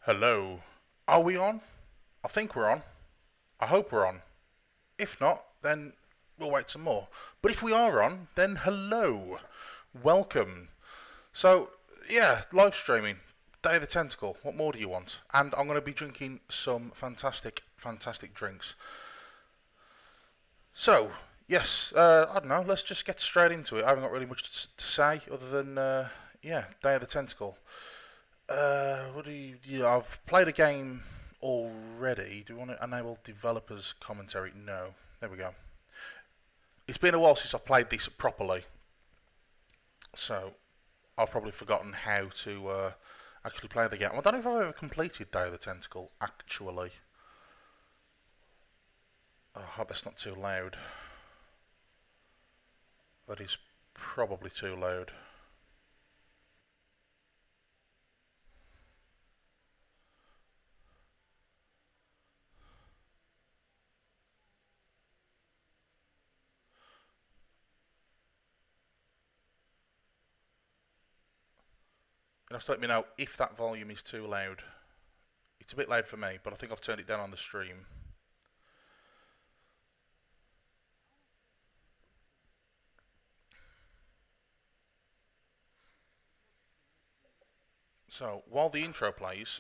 Hello. Are we on? I think we're on. I hope we're on. If not, then we'll wait some more. But if we are on, then hello. Welcome. So, yeah, live streaming. Day of the Tentacle. What more do you want? And I'm going to be drinking some fantastic, fantastic drinks. So, yes, I don't know. Let's just get straight into it. I haven't got really much to say other than, yeah, Day of the Tentacle. What do you? Yeah, I've played a game already. Do you want to enable developers commentary? No. There we go. It's been a while since I've played this properly, so I've probably forgotten how to actually play the game. I don't know if I've ever completed Day of the Tentacle. Actually, oh, I hope that's not too loud. That is probably too loud. You have to let me know if that volume is too loud. It's a bit loud for me, but I think I've turned it down on the stream. So while the intro plays,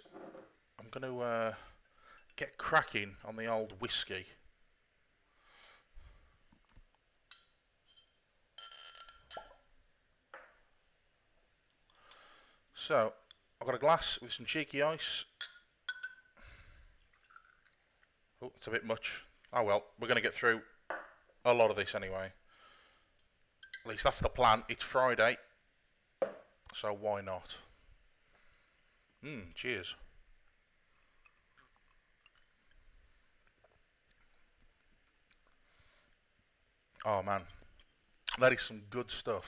I'm going to get cracking on the old whiskey. So, I've got a glass with some cheeky ice. Oh, it's a bit much. Oh well, we're going to get through a lot of this anyway. At least that's the plan. It's Friday, so why not? Cheers. Oh man, that is some good stuff.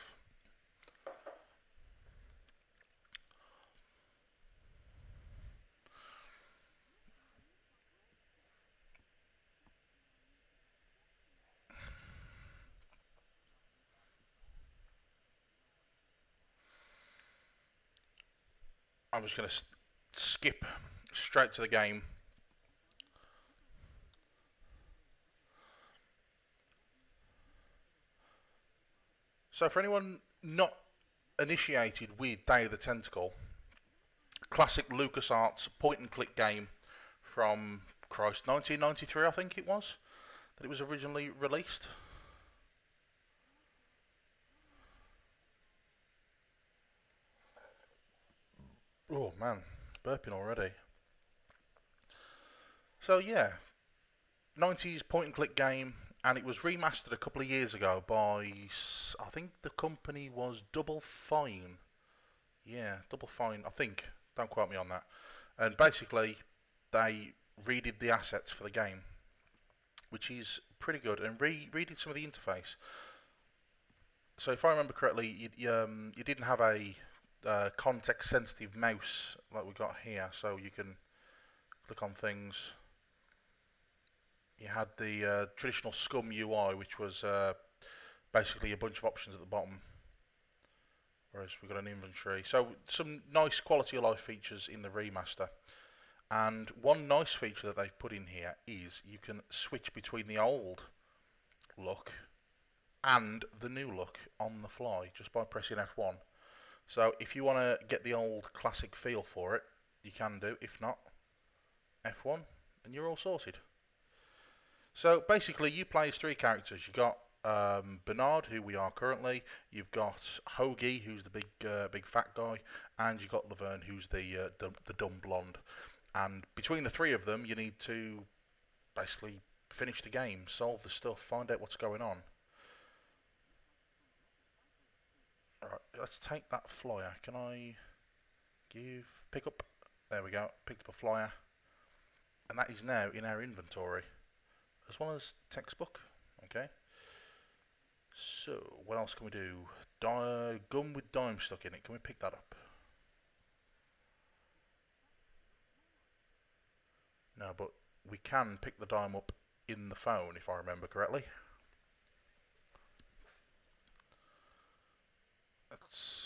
I'm just going to skip straight to the game. So, for anyone not initiated with Day of the Tentacle, classic LucasArts point and click game from Christ 1993, I think it was, that it was originally released. Oh man, burping already. So yeah, 90s point and click game, and it was remastered a couple of years ago by I think the company was Double Fine. Yeah, Double Fine. I think. Don't quote me on that. And basically, they redid the assets for the game, which is pretty good, and redid some of the interface. So if I remember correctly, you didn't have a context-sensitive mouse like we got here, so you can click on things. You had the traditional Scum UI, which was basically a bunch of options at the bottom, whereas we've got an inventory. So some nice quality of life features in the remaster. And one nice feature that they've put in here is you can switch between the old look and the new look on the fly just by pressing F1. So if you want to get the old classic feel for it, you can do. If not, F1 and you're all sorted. So basically, you play as three characters. You've got Bernard, who we are currently. You've got Hoagie, who's the big fat guy, and you've got Laverne, who's the dumb blonde. And between the three of them, you need to basically finish the game, solve the stuff, find out what's going on. Alright, let's take that flyer. Can I pick up? There we go. Picked up a flyer, and that is now in our inventory, as well as textbook. Okay. So, what else can we do? Gum with dime stuck in it. Can we pick that up? No, but we can pick the dime up in the phone, if I remember correctly.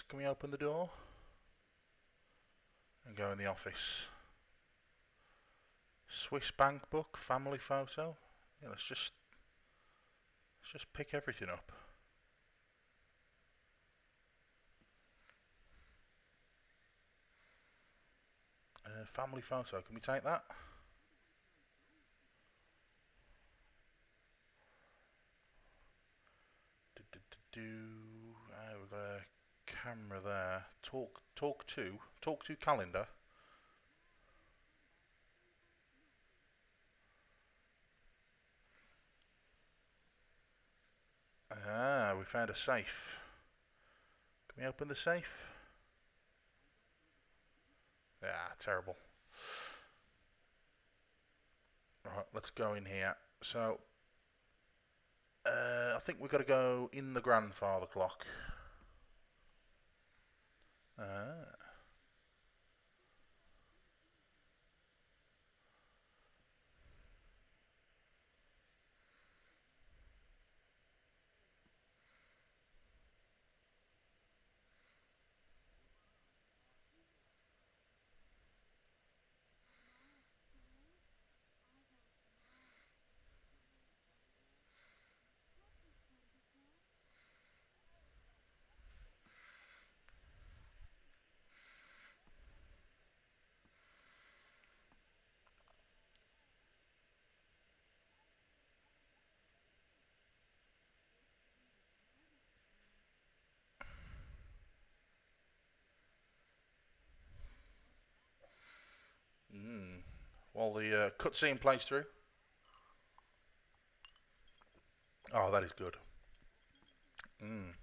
Can we open the door? And go in the office. Swiss bank book, family photo. Yeah, let's just pick everything up. Family photo. Can we take that? We've got a camera there. Talk to calendar. Ah, we found a safe. Can we open the safe? Ah, terrible. Right, let's go in here. So, I think we've got to go in the grandfather clock. Ah. Mm. While the cutscene plays through. Oh, that is good. Mm.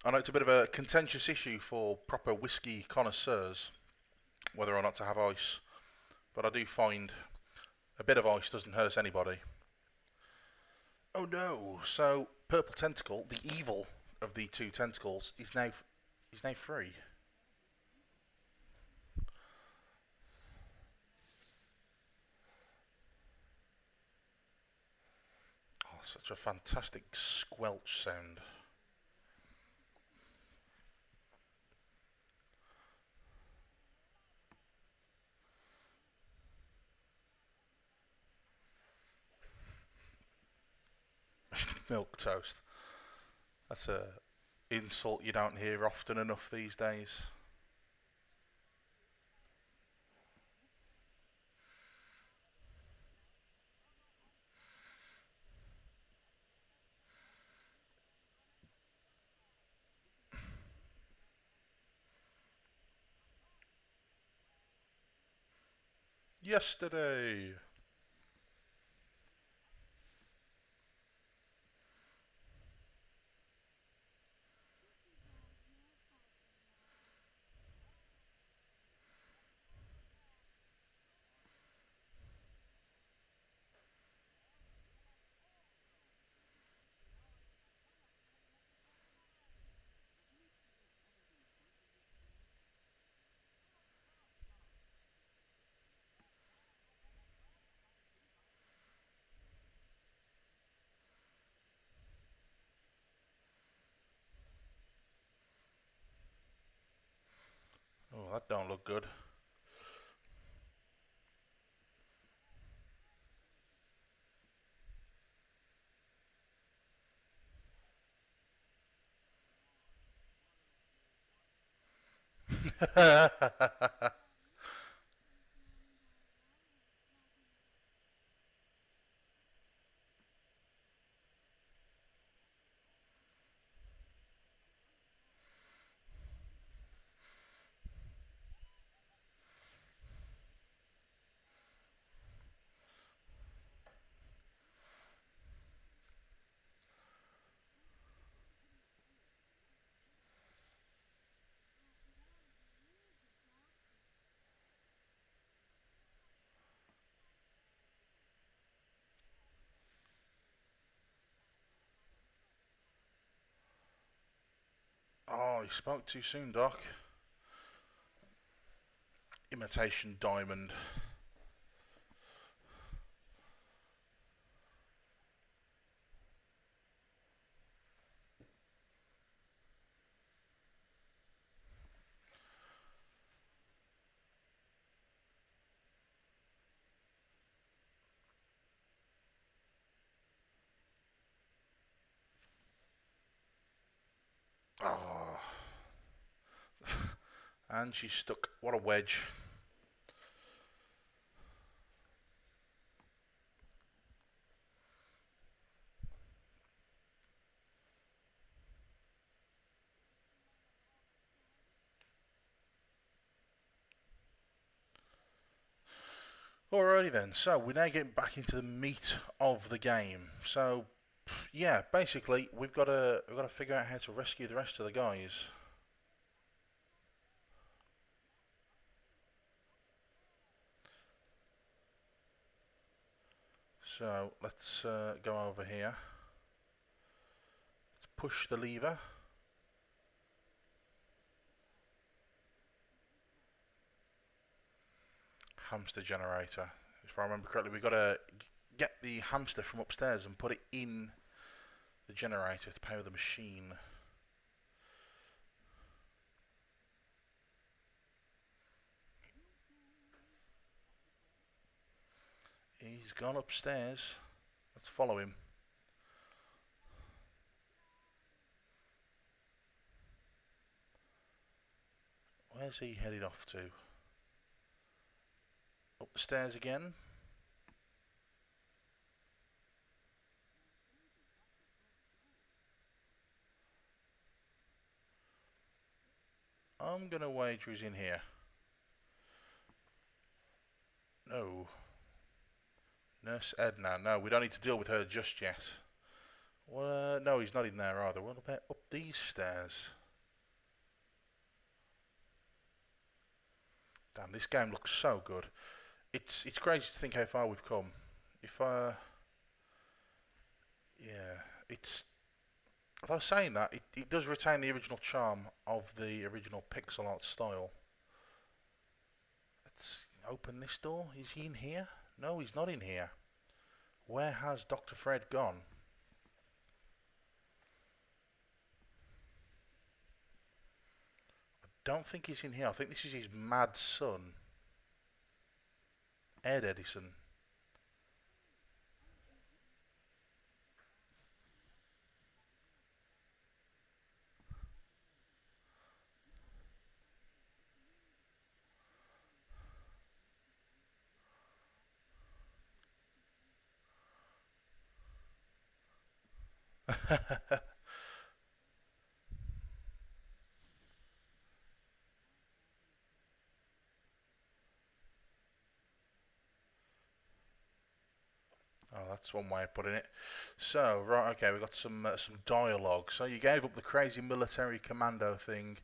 I know it's a bit of a contentious issue for proper whiskey connoisseurs whether or not to have ice, but I do find a bit of ice doesn't hurt anybody. Oh no! So Purple Tentacle, the evil of the two tentacles, is now free. Oh, such a fantastic squelch sound. Milk toast. That's a insult you don't hear often enough these days. Yesterday. Oh, that don't look good. Oh, you spoke too soon, Doc. Imitation diamond. Oh. And she's stuck. What a wedge. Alrighty then, so we're now getting back into the meat of the game. So, yeah, basically we've got to figure out how to rescue the rest of the guys. So let's go over here. Let's push the lever. Hamster generator. If I remember correctly, we've got to get the hamster from upstairs and put it in the generator to power the machine. He's gone upstairs. Let's follow him. Where's he headed off to? Up the stairs again. I'm gonna wager he's in here. No. Nurse Edna. No, we don't need to deal with her just yet. Well, no, he's not in there either. What about up these stairs? Damn, this game looks so good. It's crazy to think how far we've come. If yeah, it's. Although saying that, it does retain the original charm of the original pixel art style. Let's open this door. Is he in here? No, he's not in here. Where has Dr. Fred gone? Don't think he's in here. I think this is his mad son, Ed Edison. Oh, that's one way of putting it. So, right, okay, we've got some dialogue. So you gave up the crazy military commando thing.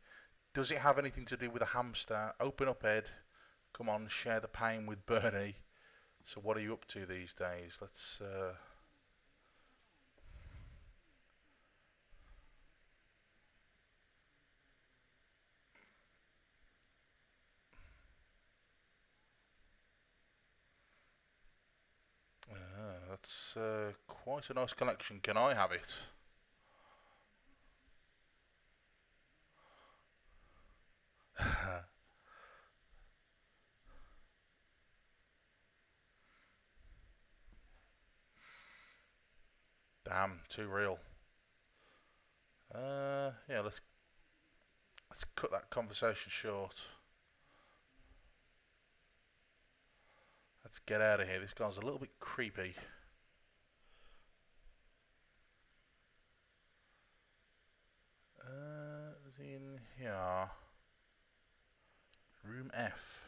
Does it have anything to do with a hamster? Open up, Ed. Come on, share the pain with Bernie. So what are you up to these days? Let's. That's quite a nice collection. Can I have it? Damn, too real. Yeah, let's cut that conversation short. Let's get out of here. This guy's a little bit creepy. Is he in here? Room F.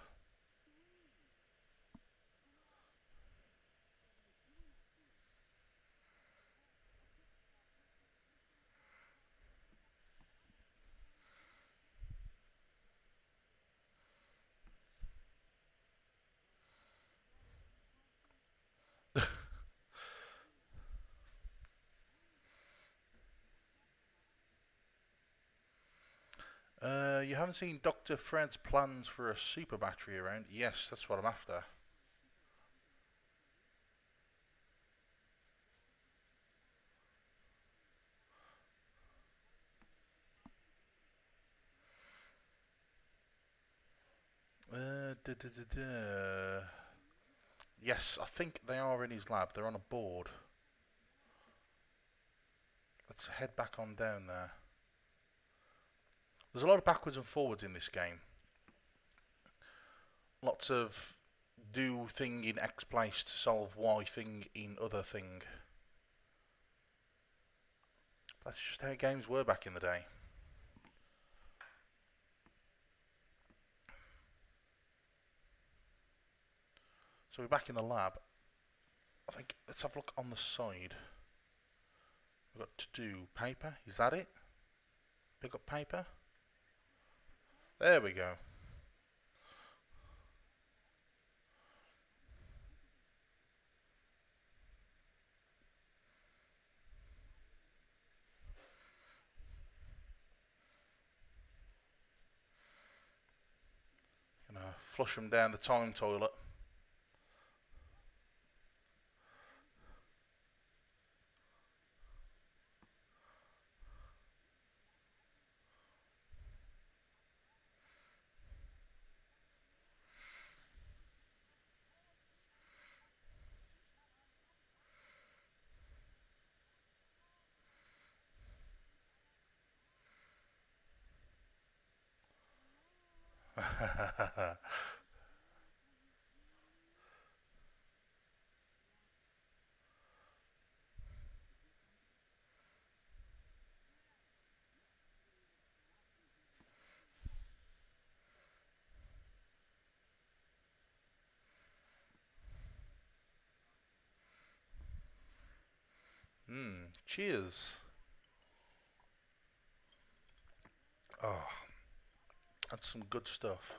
You haven't seen Dr. Fred's plans for a super battery around? Yes, that's what I'm after. Da, da, da, da. Yes, I think they are in his lab. They're on a board. Let's head back on down there. There's a lot of backwards and forwards in this game. Lots of do thing in X place to solve Y thing in other thing. That's just how games were back in the day. So we're back in the lab. I think let's have a look on the side. We've got to do paper. Is that it? Pick up paper. There we go. Gonna flush them down the time toilet. Cheers. Oh, that's some good stuff.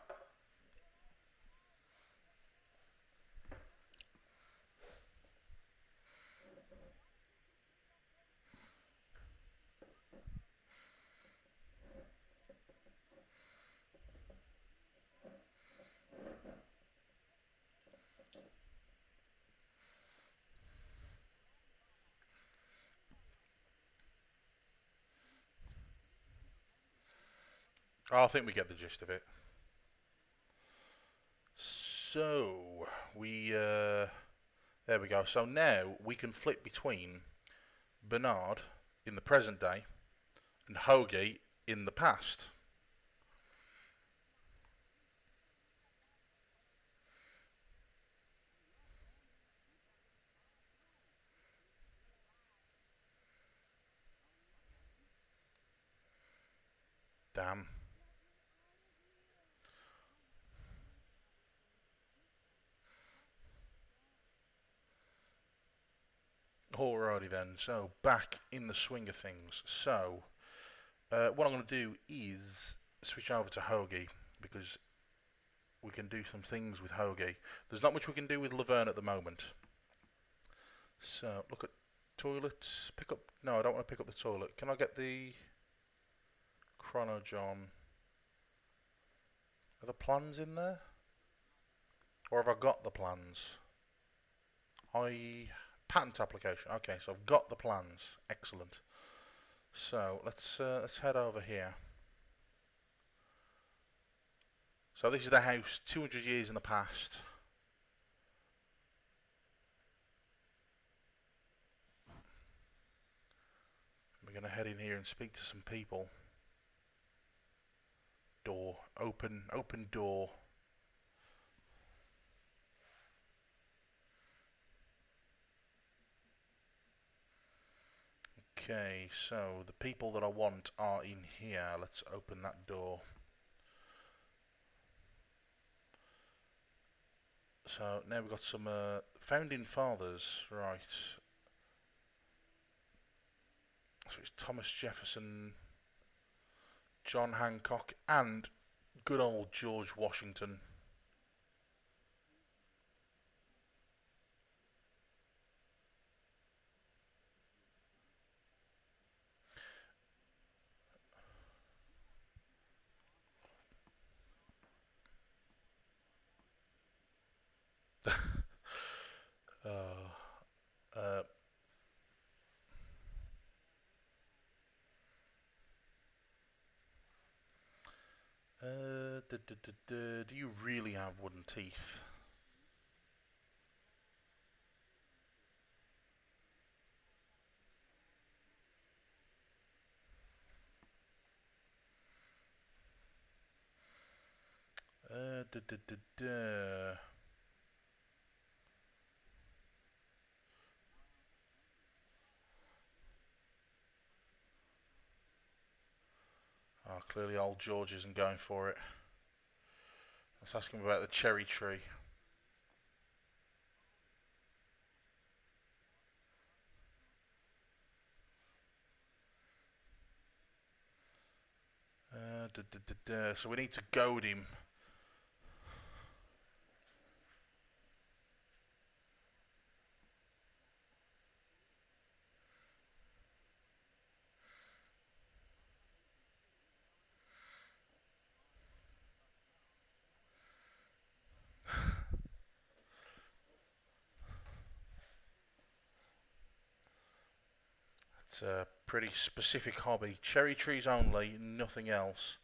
I think we get the gist of it. So, there we go. So now we can flip between Bernard in the present day and Hoagie in the past. Damn. Alrighty then, so back in the swing of things. So, what I'm going to do is switch over to Hoagie because we can do some things with Hoagie. There's not much we can do with Laverne at the moment. So, look at toilets. Pick up. No, I don't want to pick up the toilet. Can I get the Chrono John? Are the plans in there? Or have I got the plans? Patent application. Okay, so I've got the plans. Excellent. So let's head over here. So this is the house 200 years in the past. We're going to head in here and speak to some people. Door. Open door. Okay, so the people that I want are in here. Let's open that door. So now we've got some founding fathers, right. So it's Thomas Jefferson, John Hancock, and good old George Washington. uh, do you really have wooden teeth? duh, duh, duh, duh. Oh, clearly old George isn't going for it. Let's ask him about the cherry tree. Duh, duh, duh, duh. So we need to goad him. It's a pretty specific hobby. Cherry trees only, nothing else.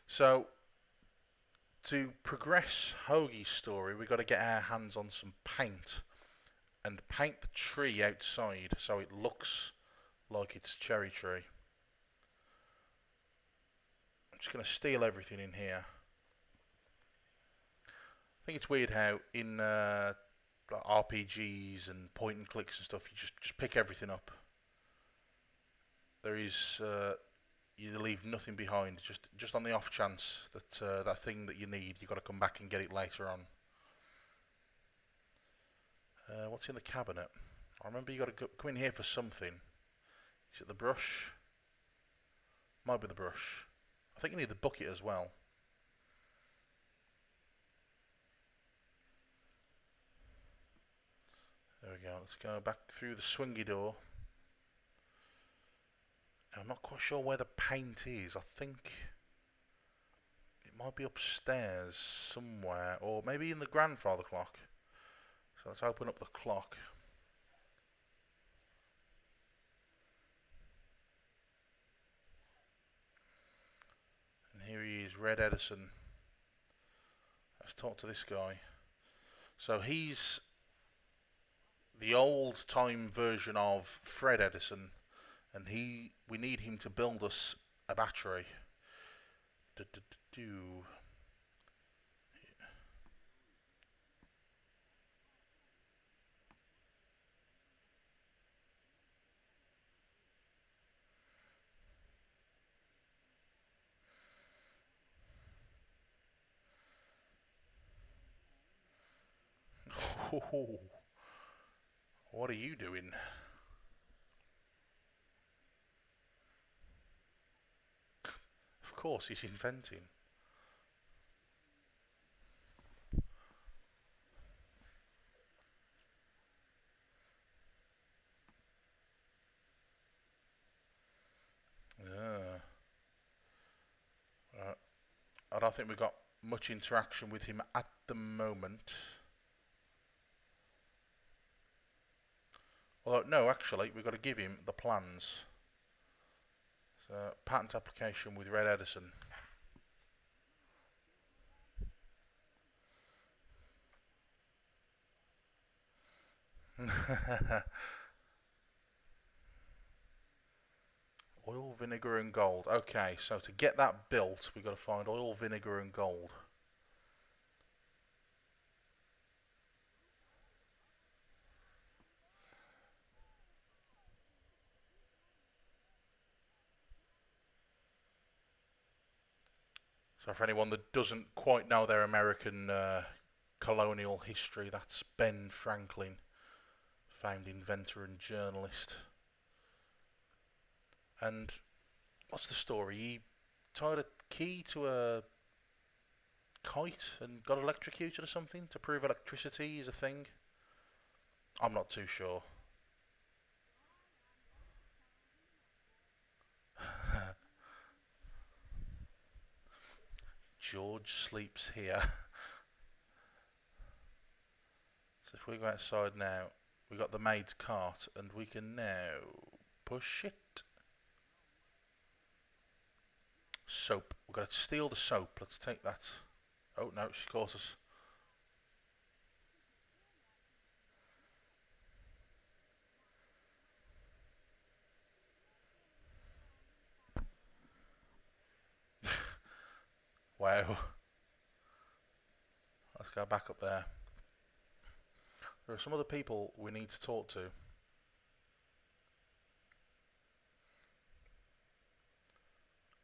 So to progress Hoagie's story, we've got to get our hands on some paint and paint the tree outside so it looks like it's cherry tree. I'm just going to steal everything in here. I think it's weird how in like RPGs and point and clicks and stuff, you just pick everything up. There is you leave nothing behind. Just on the off chance that that thing that you need, you've got to come back and get it later on. What's in the cabinet? I remember you got to come in here for something. Is it the brush? Might be the brush. I think you need the bucket as well. There we go. Let's go back through the swingy door. I'm not quite sure where the paint is. I think it might be upstairs somewhere, or maybe in the grandfather clock. So let's open up the clock. And here he is, Red Edison. Let's talk to this guy. So he's the old time version of Fred Edison, and we need him to build us a battery. Do, do, do, do. Oh, what are you doing? Of course, he's inventing. Yeah. I don't think we've got much interaction with him at the moment. Although, no, actually, we've got to give him the plans. So, patent application with Red Edison. Oil, vinegar, and gold. Okay, so to get that built, we've got to find oil, vinegar, and gold. So for anyone that doesn't quite know their American colonial history, that's Ben Franklin, famed inventor and journalist. And what's the story? He tied a key to a kite and got electrocuted or something to prove electricity is a thing. I'm not too sure. George sleeps here. So if we go outside now, we got the maid's cart, and we can now push it. Soap. We've got to steal the soap. Let's take that. Oh no, she caught us. Wow. Let's go back up there. There are some other people we need to talk to.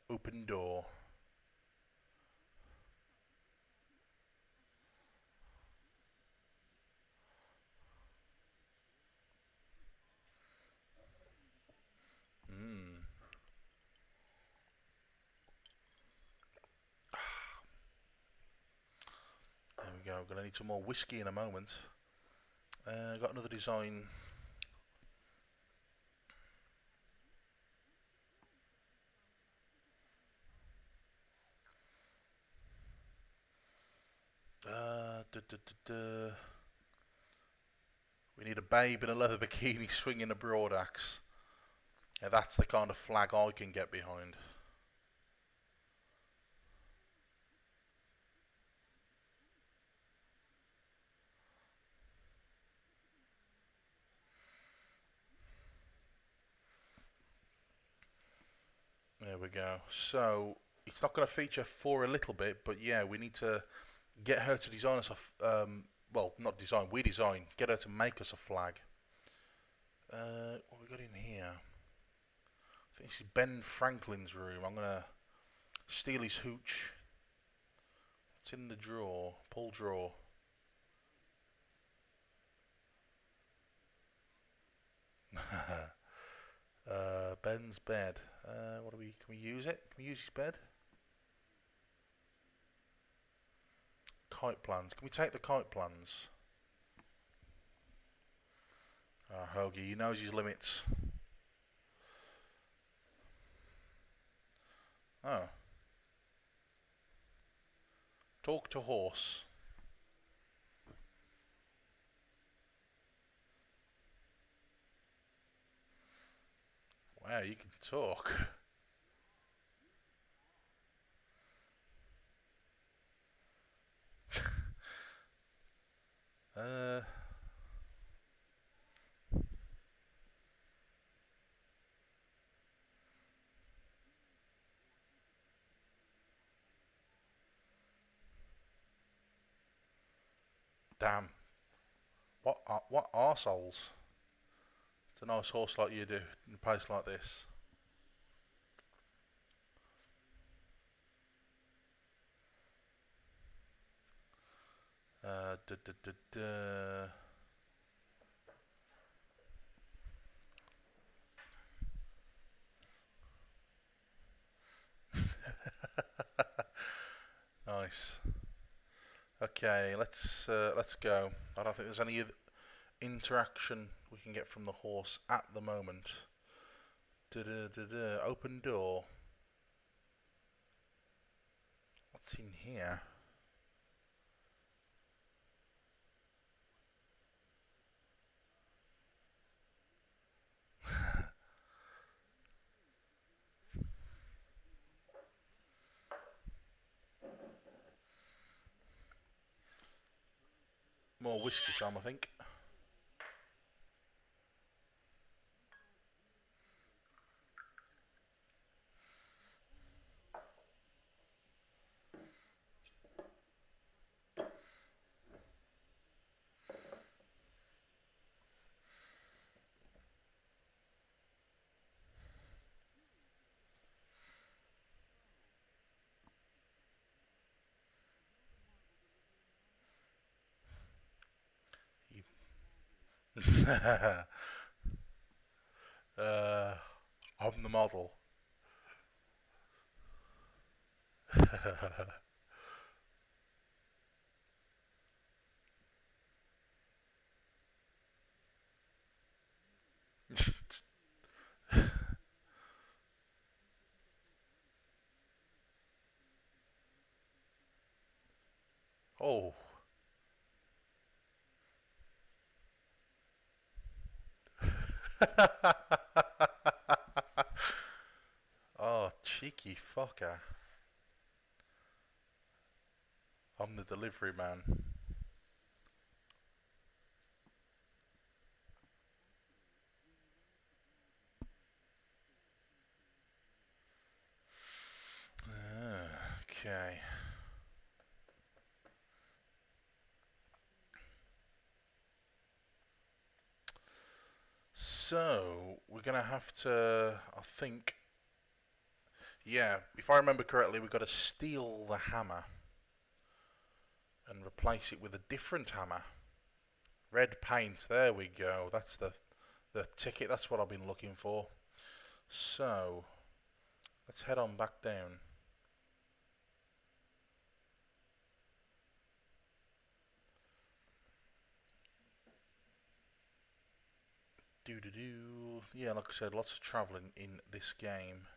Open door. Hmm. There we go. Gonna need some more whiskey in a moment. Got another design. Duh, duh, duh, duh. We need a babe in a leather bikini swinging a broadaxe. Yeah, that's the kind of flag I can get behind. There we go. So it's not going to feature for a little bit, but yeah, we need to get her to design us well, not design. We design. Get her to make us a flag. What we got in here? I think this is Ben Franklin's room. I'm gonna steal his hooch. It's in the drawer. Pull drawer. Ben's bed. What do we? Can we use it? Can we use his bed? Kite plans. Can we take the kite plans? Hoagie, he knows his limits. Oh. Talk to horse. Wow, you can talk. uh, damn. What arseholes? It's a nice horse like you do in a place like this. Da, da, da, da. Nice. Okay, let's go. I don't think there's any interaction we can get from the horse at the moment. Da, da, da, da. Open door. What's in here? More whiskey time, I think. uh, I'm the model. Oh. Oh, cheeky fucker. I'm the delivery man. Okay. So we're gonna have to, I think, yeah, if I remember correctly, we've got to steal the hammer and replace it with a different hammer. Red paint. There we go. That's the ticket. That's what I've been looking for. So let's head on back down. Do do do. Yeah, like I said, lots of travelling in this game.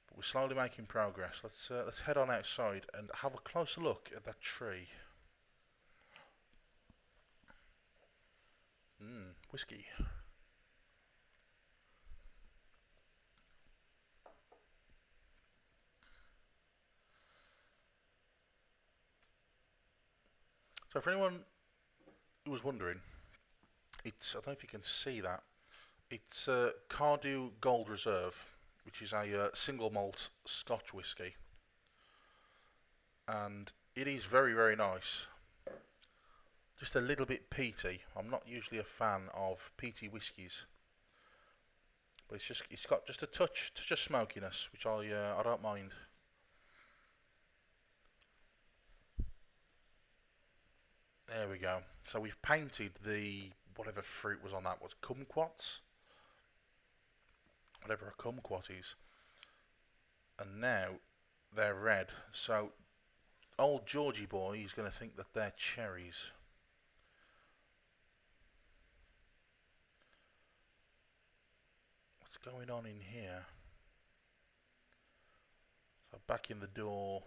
But we're slowly making progress. Let's head on outside and have a closer look at that tree. Whiskey. So for anyone who was wondering, it's, I don't know if you can see that, it's Cardew Gold Reserve, which is a single malt Scotch whiskey, and it is very very nice. Just a little bit peaty. I'm not usually a fan of peaty whiskies, but it's got just a touch of smokiness, which I don't mind. There we go. So we've painted the whatever fruit was on that, was kumquats, whatever a kumquat is, and now they're red. So old Georgie boy is going to think that they're cherries. What's going on in here? So back in the door,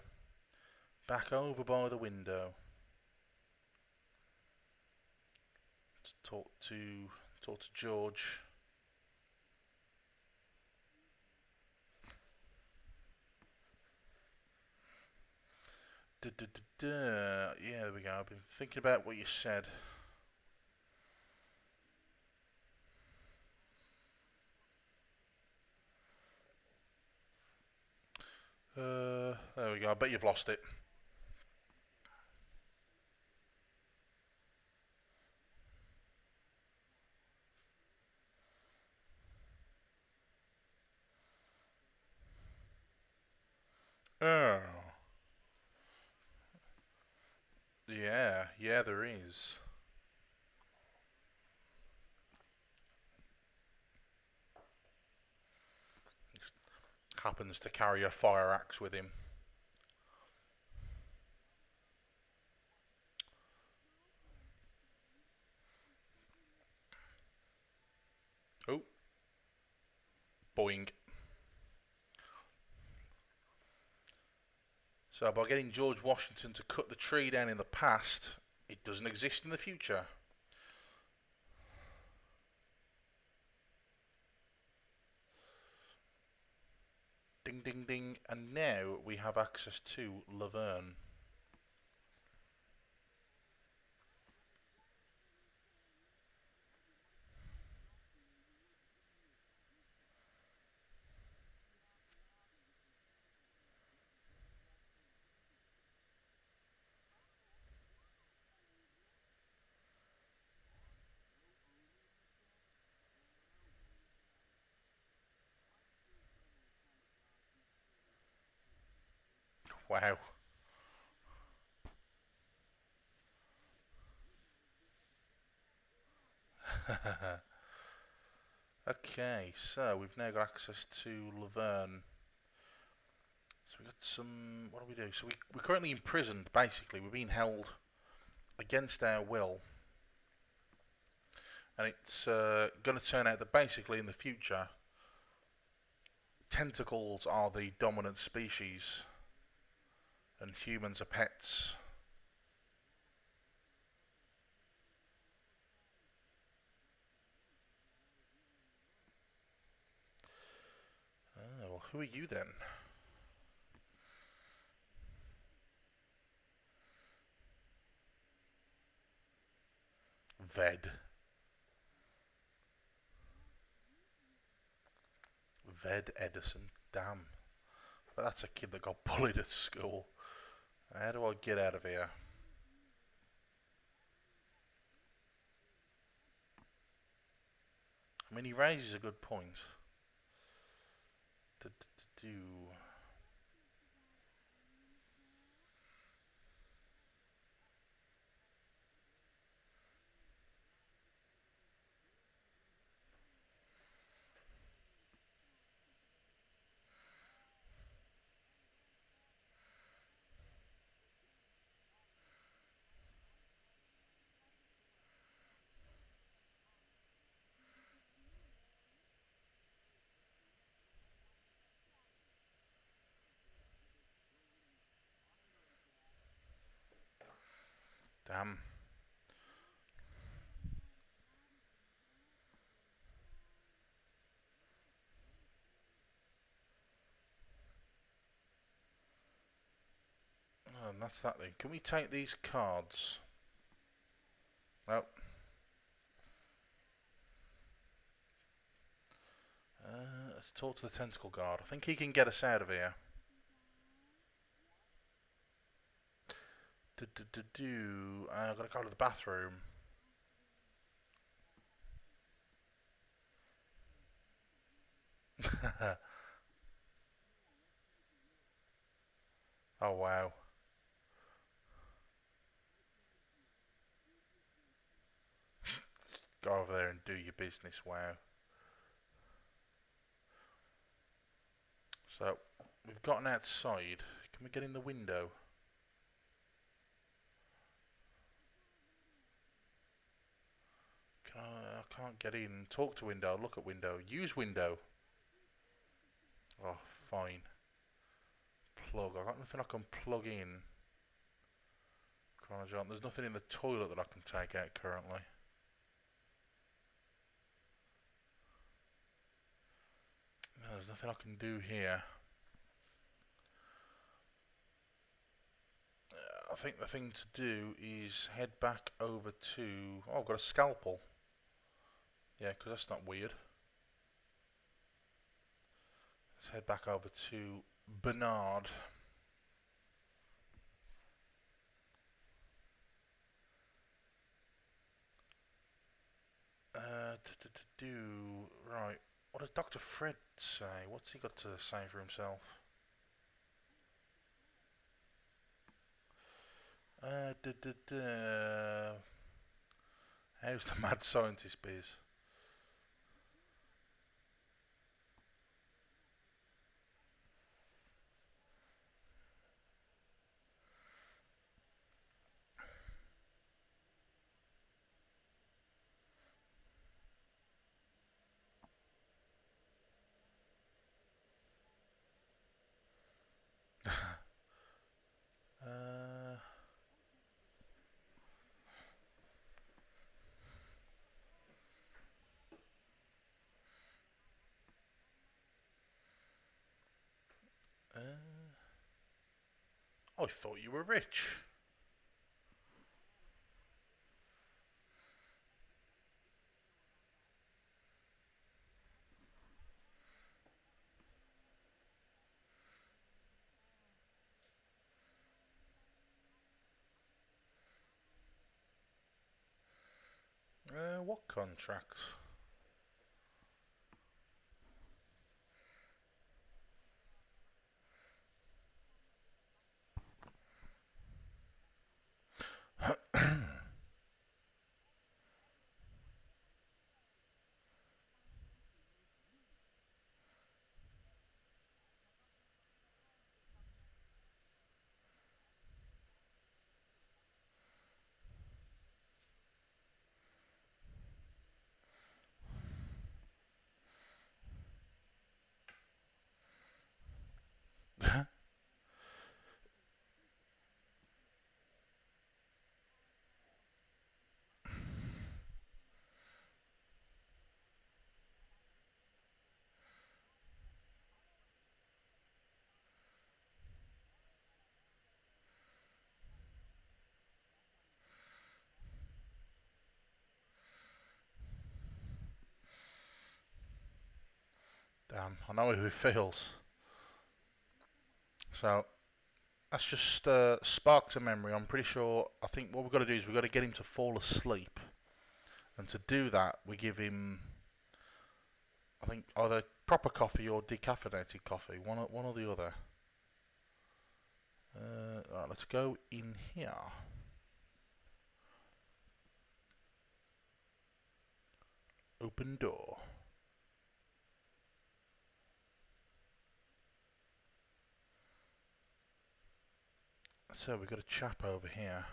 back over by the window. Let's talk to George. Yeah, there we go. I've been thinking about what you said. There we go. I bet you've lost it. Oh. Yeah, there is. Happens to carry a fire axe with him. Oh, boing. So by getting George Washington to cut the tree down in the past, it doesn't exist in the future. Ding ding ding. And now we have access to Laverne. Wow. Okay, so we've now got access to Laverne. So we got some. What do we do? So we're currently imprisoned. Basically, we're being held against our will, and it's going to turn out that basically in the future, tentacles are the dominant species, and humans are pets. Oh, well, who are you then? Ved. Ved Edison. Damn. But that's a kid that got bullied at school. How do I get out of here? I mean, he raises a good point. Do. Damn. Oh, and that's that then. Can we take these cards? Oh. Let's talk to the Tentacle Guard. I think he can get us out of here. I've got to go to the bathroom. Oh, wow. Go over there and do your business, wow. So, we've gotten outside. Can we get in the window? I can't get in. Talk to window, look at window, use window. Oh, fine. Plug. I've got nothing I can plug in. Chronojohn. There's nothing in the toilet that I can take out currently. No, there's nothing I can do here. I think the thing to do is head back over to... Oh, I've got a scalpel. Yeah, because that's not weird. Let's head back over to Bernard. Right. What does Dr. Fred say? What's he got to say for himself? How's the mad scientist biz? uh, uh, I thought you were rich. What contract? Damn, I know how he feels. So, that's just sparked a memory. I'm pretty sure, I think what we've got to do is we've got to get him to fall asleep. And to do that, we give him I think either proper coffee or decaffeinated coffee, one or the other. Right, let's go in here. Open door. So we've got a chap over here.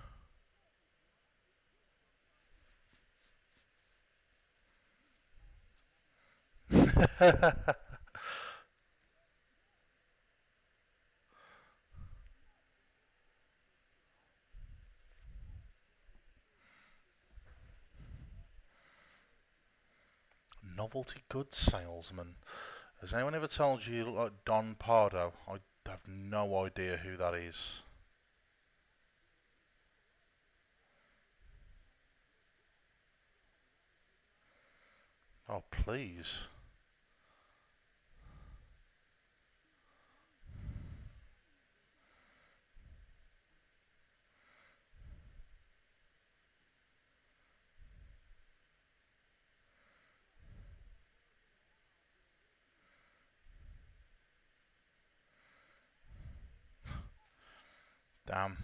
Novelty goods salesman. Has anyone ever told you you look like Don Pardo? I have no idea who that is. Oh, please. Damn.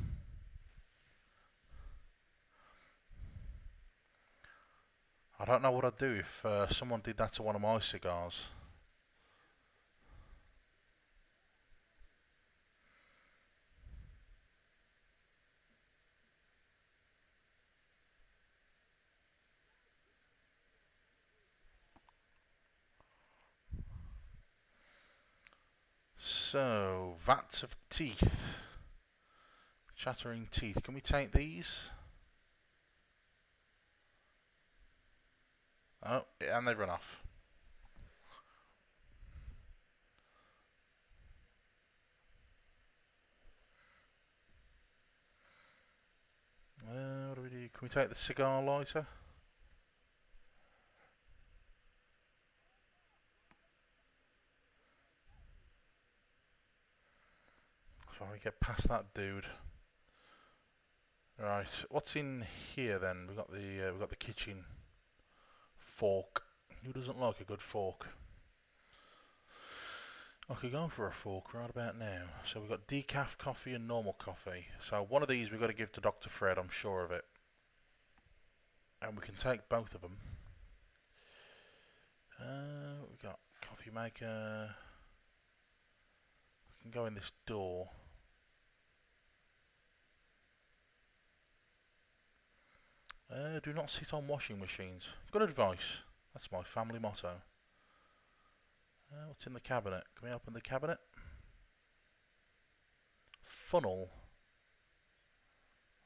I don't know what I'd do if someone did that to one of my cigars. So, vats of teeth. Chattering teeth. Can we take these? Oh, yeah, and they've run off. What do we do? Can we take the cigar lighter? So I get past that dude. Right, what's in here then? We've got the kitchen fork. Who doesn't like a good fork? I could go for a fork right about now. So we've got decaf coffee and normal coffee. So one of these we've got to give to Dr. Fred, I'm sure of it. And we can take both of them. We've got coffee maker. We can go in this door. Do not sit on washing machines. Good advice. That's my family motto. What's in the cabinet? Can we open the cabinet? Funnel.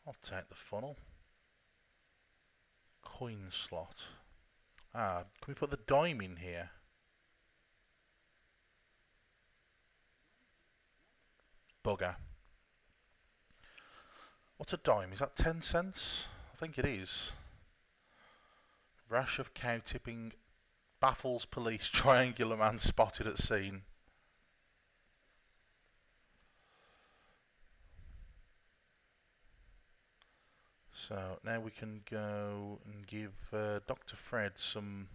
I'll take the funnel. Coin slot. Ah, can we put the dime in here? Bugger. What's a dime? Is that 10 cents? I think it is. Rash of cow tipping baffles police. Triangular man spotted at scene. So now we can go and give Dr. Fred some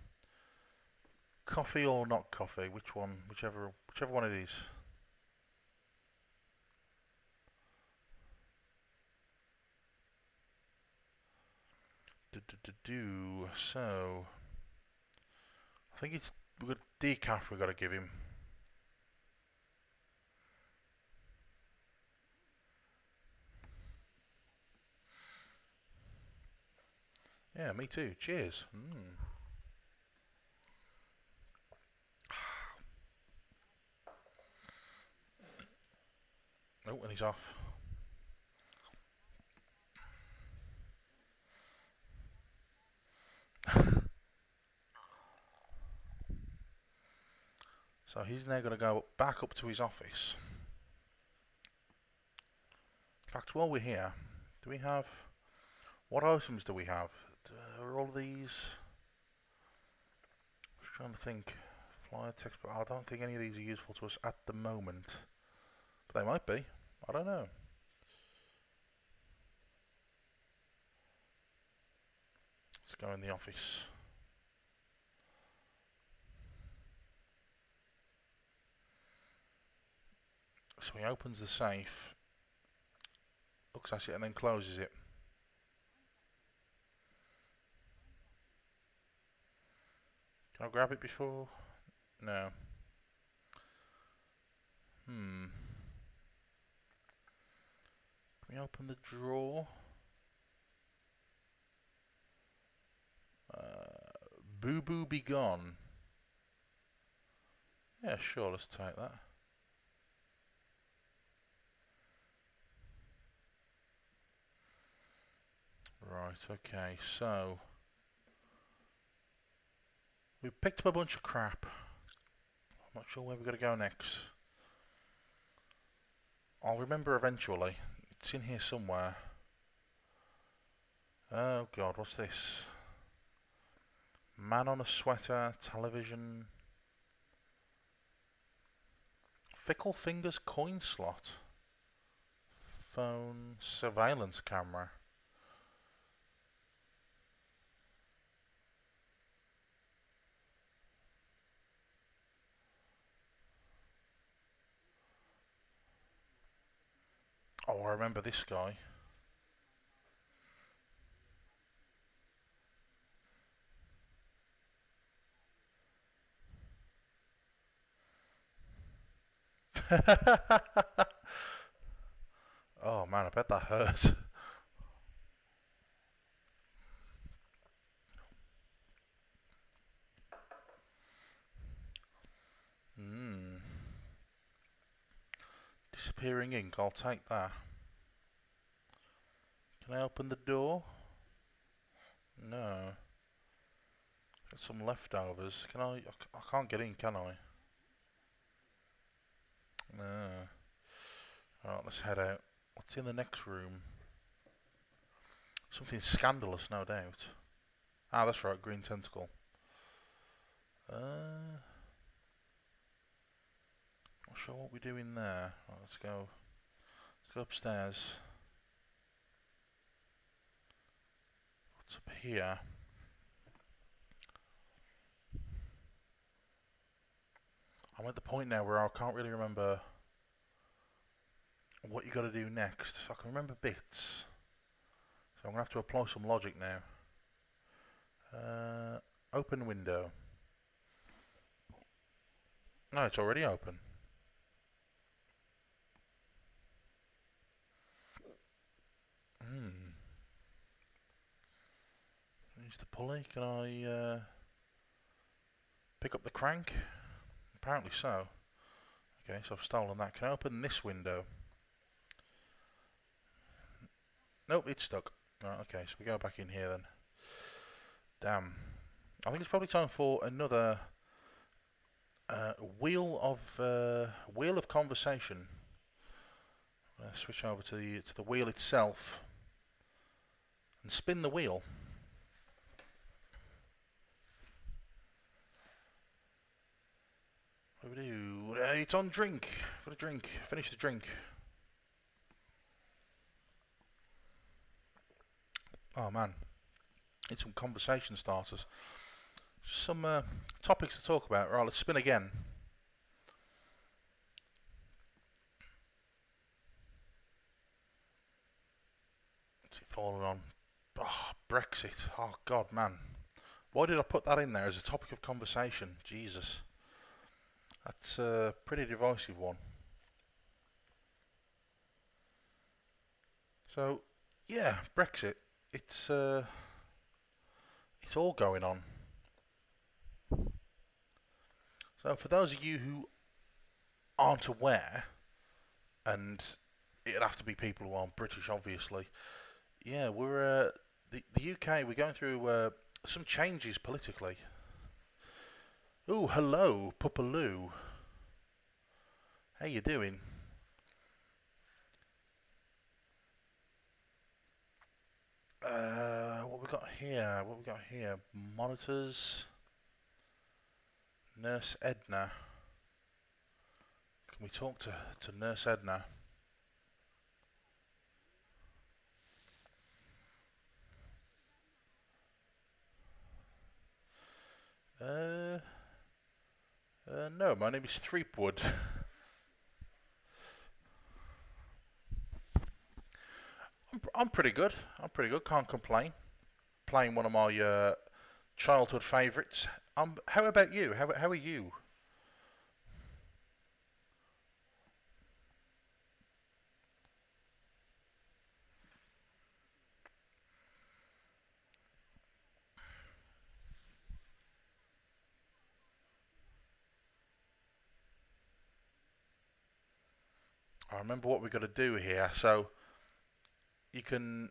coffee or not coffee. Which one? Whichever one it is. So I think we've got decaf we've got to give him. Yeah, me too. Cheers. Oh, and he's off. So he's now going to go back up to his office. In fact, while we're here, do we have... What items do we have? Are all these... I'm trying to think. Flyer text... I don't think any of these are useful to us at the moment. But they might be. I don't know. Let's go in the office. So he opens the safe, looks at it, and then closes it. Can I grab it before? No. Can we open the drawer? Boo Boo Be Gone. Yeah, sure, let's take that. Right, okay, so we picked up a bunch of crap. I'm not sure where we're going to go next. I'll remember eventually. It's in here somewhere. Oh god, what's this? Man on a sweater, television. Fickle Fingers coin slot. Phone, surveillance camera. Oh, I remember this guy. Oh man, I bet that hurt. Disappearing ink, I'll take that. Can I open the door? No. Got some leftovers. Can I can't get in, can I? No. Alright, let's head out. What's in the next room? Something scandalous, no doubt. Ah, that's right, green tentacle. Not sure what we're doing there. Right, let's go. Let's go upstairs. What's up here? I'm at the point now where I can't really remember what you got to do next. I can remember bits, so I'm gonna have to apply some logic now. Open window. No, it's already open. Use the pulley. Can I pick up the crank? Apparently so. Okay, so I've stolen that. Can I open this window? Nope, it's stuck. Right, okay, so we go back in here then. Damn. I think it's probably time for another wheel of conversation. Switch over to the wheel itself and spin the wheel. What do we do? It's on drink. Got a drink. Finish the drink. Oh man, need some conversation starters. Some topics to talk about. Right, let's spin again. What's it falling on? Oh, Brexit. Oh god, man. Why did I put that in there as a topic of conversation? Jesus. That's a pretty divisive one. So, yeah, Brexit. It's all going on. So, for those of you who aren't aware, and it'd have to be people who aren't British, obviously. Yeah, we're the UK. We're going through some changes politically. Oh, hello, Pupaloo. How you doing? What we got here? What we got here? Monitors. Nurse Edna. Can we talk to Nurse Edna? No, my name is Threepwood. I'm pretty good. I'm pretty good. Can't complain. Playing one of my childhood favourites. How about you? How are you? I remember what we're gonna do here. So you can.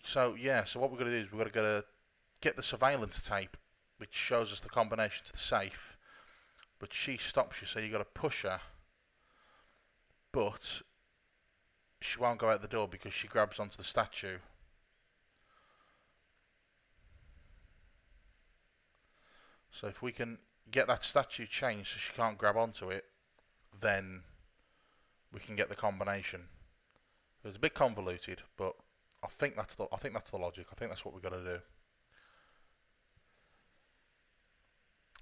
So what we're gonna do is we're gonna get the surveillance tape, which shows us the combination to the safe. But she stops you, so you got to push her. But she won't go out the door because she grabs onto the statue. So if we can get that statue changed so she can't grab onto it, then we can get the combination. It was a bit convoluted, but I think that's the logic. I think that's what we got to do.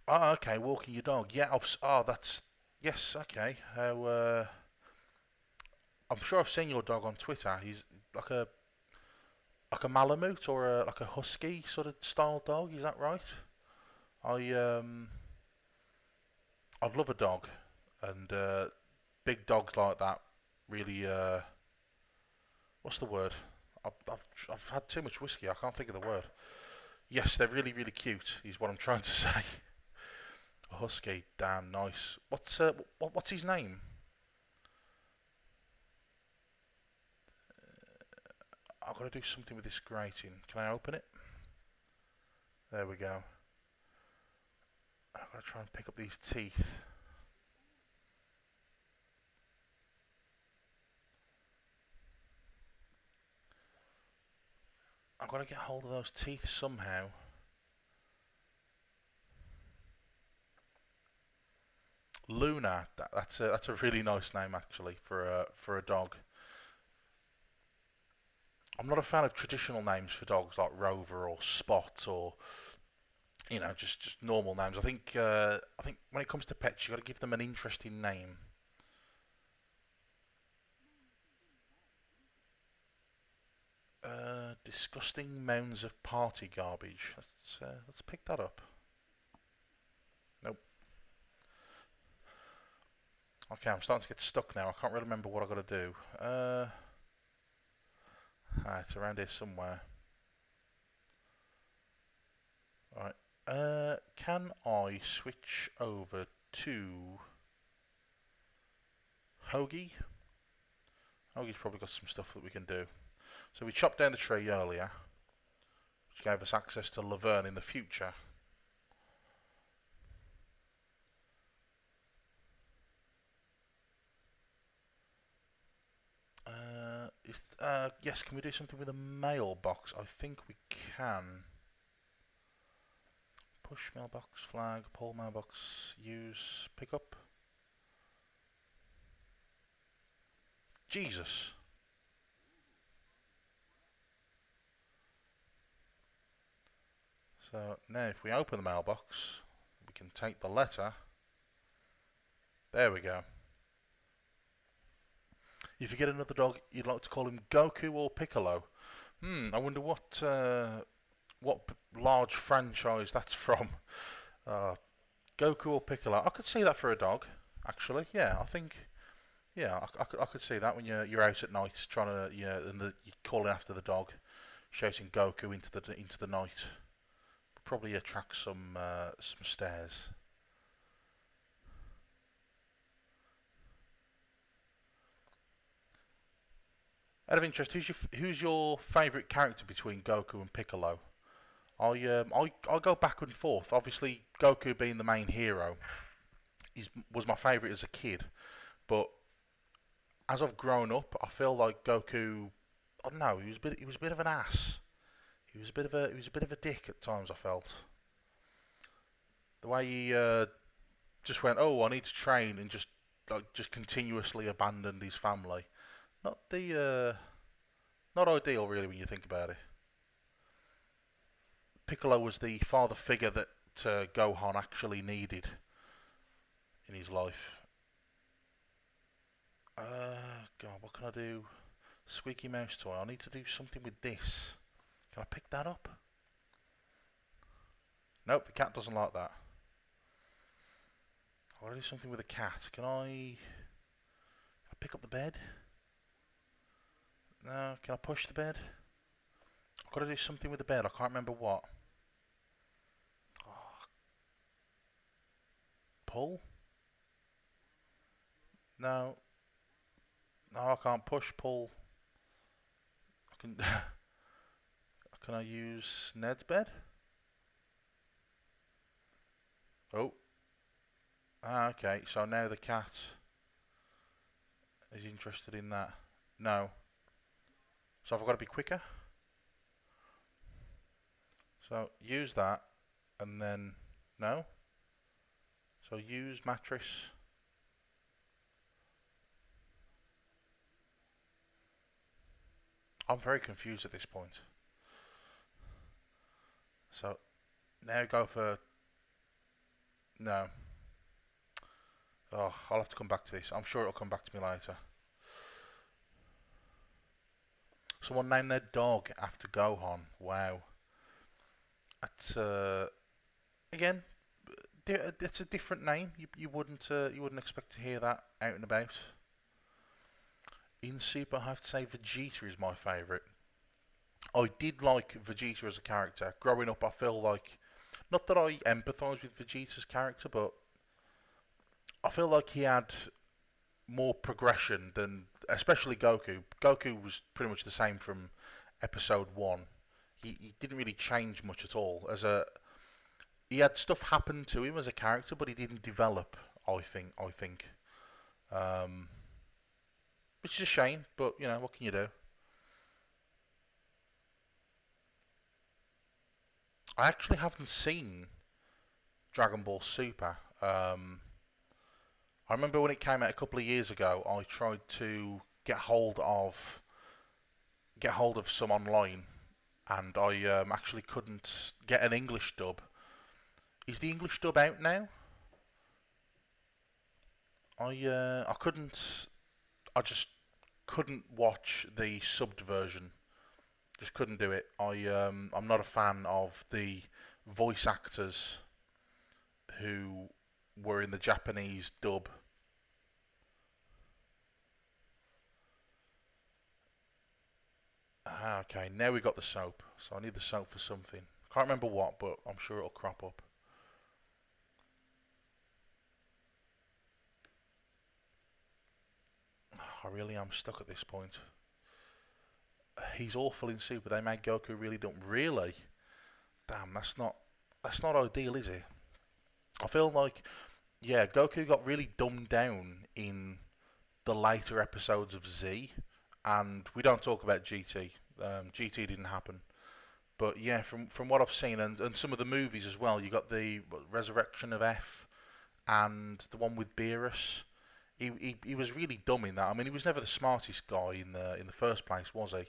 Oh, okay, walking your dog. Yeah, that's yes, okay. I'm sure I've seen your dog on Twitter. He's like a Malamute or like a husky sort of style dog. Is that right? I I'd love a dog, and big dogs like that really what's the word? I've had too much whiskey. I can't think of the word. Yes, they're really cute. Is what I'm trying to say. A husky, damn nice. What's his name? I've got to do something with this grating. Can I open it? There we go. I've got to try and pick up these teeth. I've got to get hold of those teeth somehow. Luna, that's a really nice name actually for a dog. I'm not a fan of traditional names for dogs like Rover or Spot or just normal names. I think when it comes to pets, you got to give them an interesting name. Disgusting mounds of party garbage. Let's pick that up. Nope. Okay, I'm starting to get stuck now. I can't really remember what I got to do. It's around here somewhere. Right. Can I switch over to Hoagie? Hoagie's probably got some stuff that we can do. So we chopped down the tree earlier, which gave us access to Laverne in the future. Yes, can we do something with a mailbox? I think we can. Push mailbox, flag, pull mailbox, use, pick up. Jesus. So now if we open the mailbox, we can take the letter. There we go. If you get another dog, you'd like to call him Goku or Piccolo. I wonder what large franchise that's from. Uh, Goku or Piccolo. I could see that for a dog, actually. Yeah, I think. Yeah, I could see that when you're out at night trying to and you're calling after the dog, shouting Goku into the night. Probably attract some stares. Out of interest, who's your favourite character between Goku and Piccolo? I go back and forth. Obviously, Goku being the main hero was my favourite as a kid, but as I've grown up, I feel like Goku. I don't know. He was a bit of an ass. He was a bit of a dick at times. I felt the way he just went, "Oh, I need to train," and just continuously abandoned his family. Not the not ideal, really, when you think about it. Piccolo was the father figure that Gohan actually needed in his life. God, what can I do? Squeaky mouse toy. I need to do something with this. Can I pick that up? Nope, the cat doesn't like that. I want to do something with the cat. Can I pick up the bed? No. Can I push the bed? I've got to do something with the bed. I can't remember what. Oh, pull? No. No, I can't push, pull. I can. Can I use Ned's bed? Oh. Ah, okay. So now the cat is interested in that. No. So I've got to be quicker. So use that, and then no. So use mattress. I'm very confused at this point. So now go for no. Oh, I'll have to come back to this. I'm sure it'll come back to me later. Someone named their dog after Gohan. Wow. That's again, it's a different name. You wouldn't expect to hear that out and about. In Super, I have to say Vegeta is my favourite. I did like Vegeta as a character. Growing up, I feel like, not that I empathise with Vegeta's character, but I feel like he had more progression than, especially Goku. Goku was pretty much the same from episode 1. He didn't really change much at all. He had stuff happen to him as a character, but he didn't develop. I think, um, which is a shame. But you know, what can you do? I actually haven't seen Dragon Ball Super. I remember when it came out a couple of years ago. I tried to get hold of some online, and I actually couldn't get an English dub. Is the English dub out now? I couldn't. I just couldn't watch the subbed version. Just couldn't do it. I'm not a fan of the voice actors who were in the Japanese dub. Ah, okay. Now we got the soap. So I need the soap for something. Can't remember what, but I'm sure it'll crop up. I really am stuck at this point. He's awful in Super. They made Goku really dumb. Really? Damn, that's not ideal, is it? I feel like, yeah, Goku got really dumbed down in the later episodes of Z, and we don't talk about GT. GT didn't happen, but yeah, from what I've seen, and some of the movies as well, you got the Resurrection of F and the one with Beerus. He was really dumb in that. I mean, he was never the smartest guy in the first place, was he?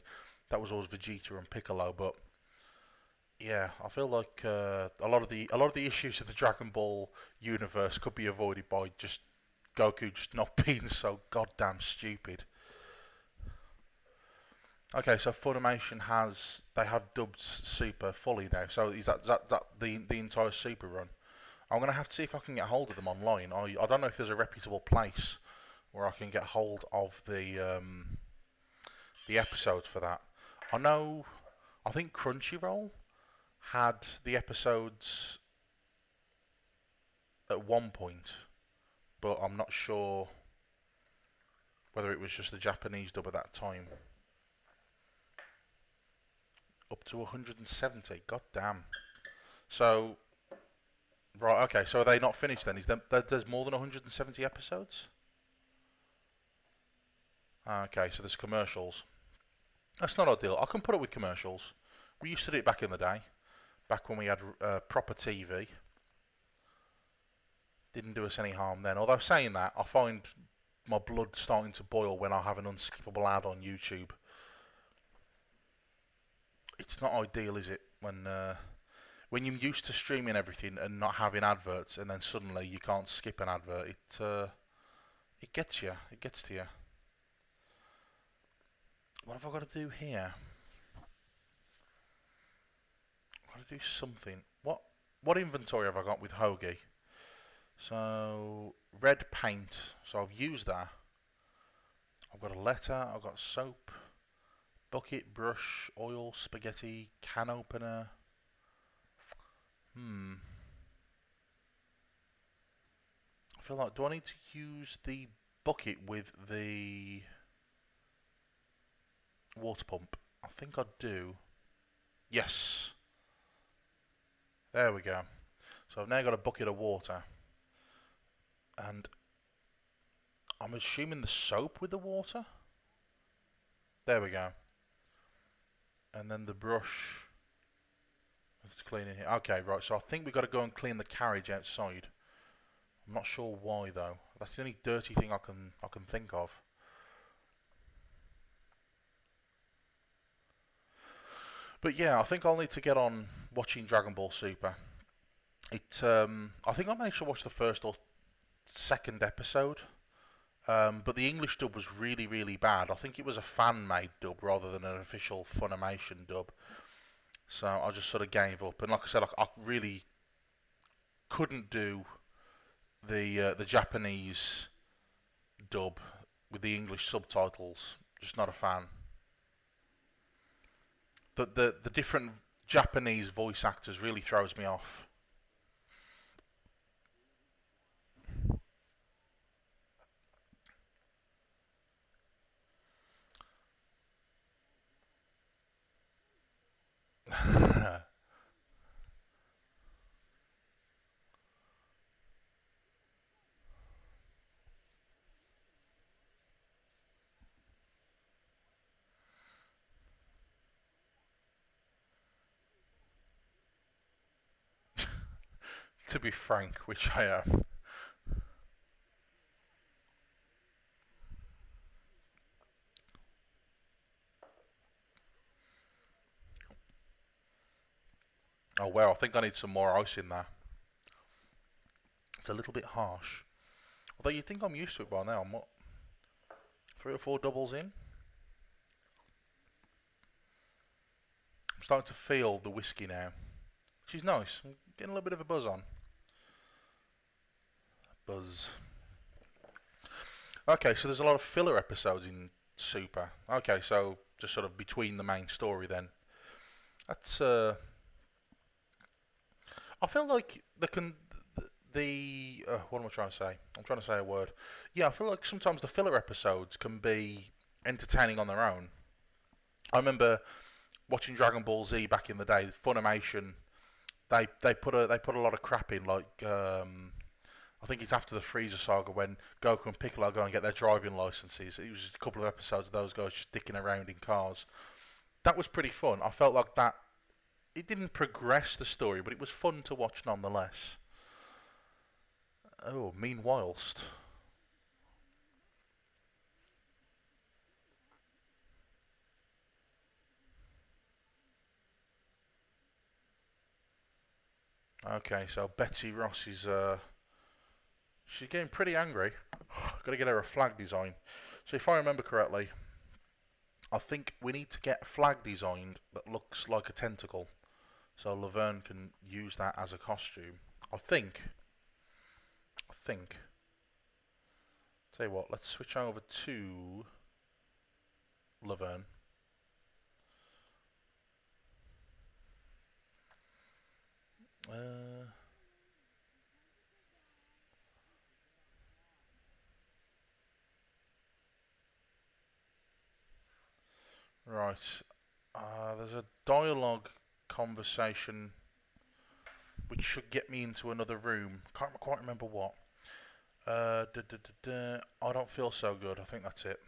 That was always Vegeta and Piccolo. But yeah, I feel like a lot of the issues of the Dragon Ball universe could be avoided by just Goku just not being so goddamn stupid. Okay, so Funimation they have dubbed Super fully now. So is that the entire Super run? I'm gonna have to see if I can get hold of them online. I don't know if there's a reputable place where I can get hold of the episodes for that. I know. I think Crunchyroll had the episodes at one point, but I'm not sure whether it was just the Japanese dub at that time. Up to 170. God damn. So right, okay. So are they not finished then? There's more than 170 episodes? Okay, so there's commercials. That's not ideal. I can put up with commercials. We used to do it back in the day, back when we had proper TV. Didn't do us any harm then. Although saying that, I find my blood starting to boil when I have an unskippable ad on YouTube. It's not ideal, is it? When you're used to streaming everything and not having adverts, and then suddenly you can't skip an advert, it gets you. It gets to you. What have I got to do here? I've got to do something. What inventory have I got with Hoagie? So, red paint. So I've used that. I've got a letter, I've got soap, bucket, brush, oil, spaghetti, can opener. Hmm. I feel like, do I need to use the bucket with the water pump? I think I do. Yes. There we go. So I've now got a bucket of water. And I'm assuming the soap with the water? There we go. And then the brush. It's cleaning here. Okay, right. So I think we've got to go and clean the carriage outside. I'm not sure why though. That's the only dirty thing I can think of. But yeah, I think I'll need to get on watching Dragon Ball Super. I think I managed to watch the first or second episode. But the English dub was really, really bad. I think it was a fan-made dub rather than an official Funimation dub. So I just sort of gave up. And like I said, I really couldn't do the Japanese dub with the English subtitles. Just not a fan. The different Japanese voice actors really throws me off. To be frank, which I am. Oh well, I think I need some more ice in there. It's a little bit harsh. Although you'd think I'm used to it by now. I'm what, 3 or 4 doubles in? I'm starting to feel the whiskey now, which is nice. I'm getting a little bit of a buzz on. Buzz. Okay, so there's a lot of filler episodes in Super. Okay, so just sort of between the main story then. That's I feel like the what am I trying to say? I'm trying to say a word. Yeah, I feel like sometimes the filler episodes can be entertaining on their own. I remember watching Dragon Ball Z back in the day. Funimation, they put a lot of crap in, like I think it's after the Frieza saga when Goku and Piccolo go and get their driving licenses. It was just a couple of episodes of those guys just dicking around in cars. That was pretty fun. I felt like that. It didn't progress the story, but it was fun to watch nonetheless. Oh, meanwhilest. Okay, so Betsy Ross is she's getting pretty angry. Got to get her a flag design. So if I remember correctly, I think we need to get a flag designed that looks like a tentacle, so Laverne can use that as a costume. I think. I think. Tell you what, let's switch over to Laverne. Uh, right. There's a dialogue conversation which should get me into another room. Can't quite remember what. I don't feel so good. I think that's it.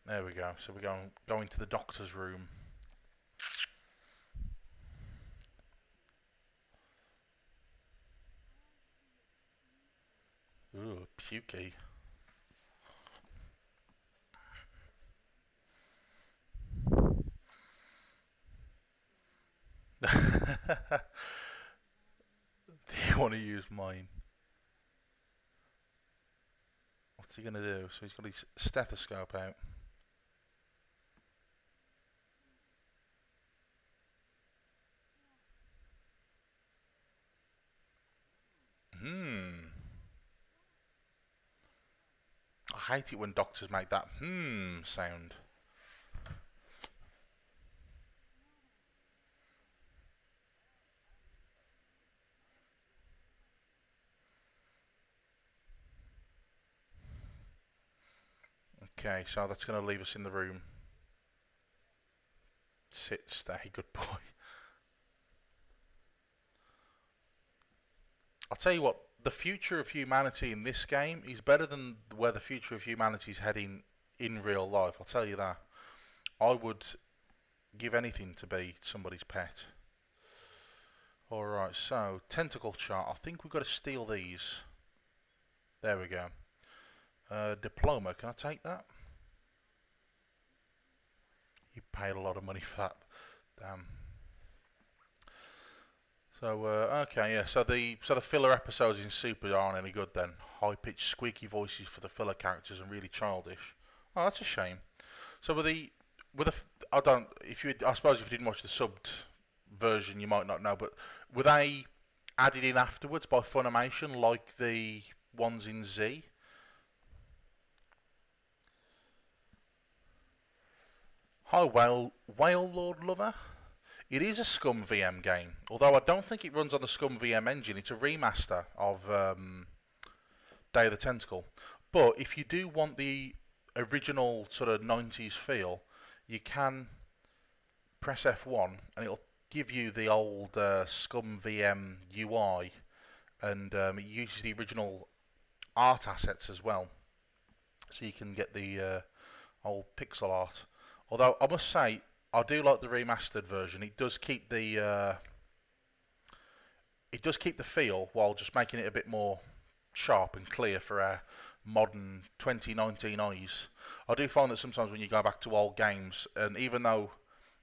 There we go. So we're going to the doctor's room. Ooh, pukey. use mine. What's he gonna do? So he's got his stethoscope out. Hmm. I hate it when doctors make that sound. Okay, so that's going to leave us in the room. Sit, stay, good boy. I'll tell you what, the future of humanity in this game is better than where the future of humanity is heading in real life. I'll tell you that. I would give anything to be somebody's pet. Alright, so, tentacle chart. I think we've got to steal these. There we go. Diploma, can I take that? You paid a lot of money for that. Damn. So okay, yeah. So the filler episodes in Super aren't any good then. High pitched, squeaky voices for the filler characters and really childish. Oh, that's a shame. So I don't. If you, I suppose if you didn't watch the subbed version, you might not know. But were they added in afterwards by Funimation, like the ones in Z? Hi, Whale Lord Lover. It is a Scum VM game, although I don't think it runs on the Scum VM engine. It's a remaster of Day of the Tentacle. But if you do want the original sort of 90s feel, you can press F1 and it'll give you the old Scum VM UI, and it uses the original art assets as well, so you can get the old pixel art. Although I must say, I do like the remastered version. It does keep the feel while just making it a bit more sharp and clear for our modern 2019 eyes. I do find that sometimes when you go back to old games, and even though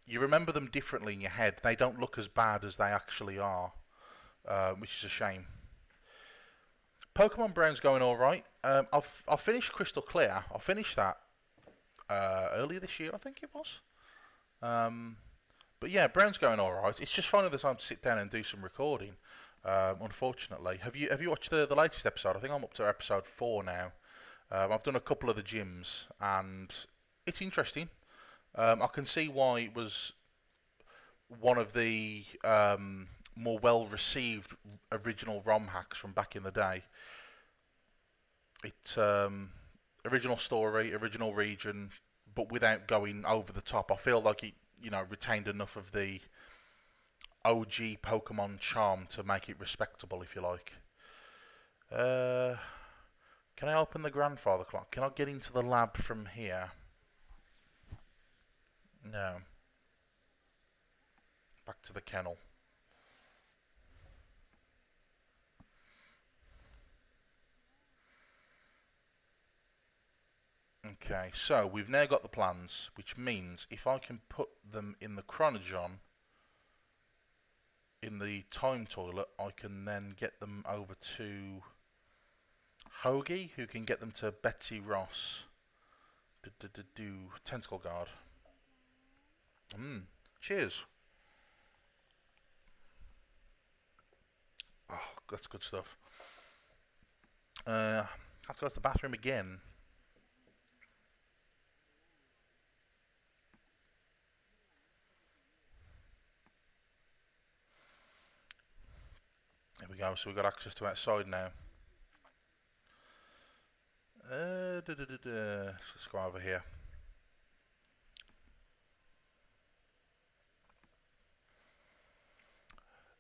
you remember them differently in your head, they don't look as bad as they actually are, which is a shame. Pokemon Brown's going all right. I've finished Crystal Clear. I finished that earlier this year, I think it was. Um, but yeah, Brown's going all right. It's just finding the time to sit down and do some recording. Unfortunately, have you watched the latest episode? I think I'm up to episode 4 now. I've done a couple of the gyms, and it's interesting. I can see why it was one of the more well-received original ROM hacks from back in the day. It original story, original region, but without going over the top. I feel like it, retained enough of the OG Pokemon charm to make it respectable, if you like. Uh, can I open the grandfather clock? Can I get into the lab from here? No. Back to the kennel. Okay, so we've now got the plans, which means if I can put them in the chronogon, in the time toilet, I can then get them over to Hoagie, who can get them to Betsy Ross. Tentacle Guard. Cheers. Oh, that's good stuff. Have to go to the bathroom again. There we go. So we've got access to outside now. Let's go over here.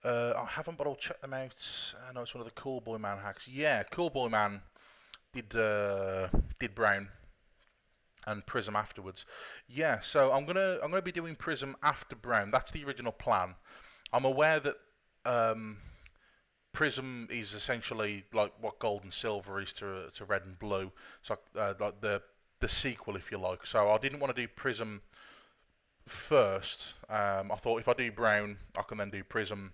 I haven't, but I'll check them out. I know it's one of the Cool Boy Man hacks. Yeah, Cool Boy Man did Brown and Prism afterwards. Yeah, so I'm gonna be doing Prism after Brown. That's the original plan. I'm aware that Prism is essentially like what Gold and Silver is to Red and Blue. So like the sequel, if you like. So I didn't want to do Prism first. I thought if I do Brown, I can then do Prism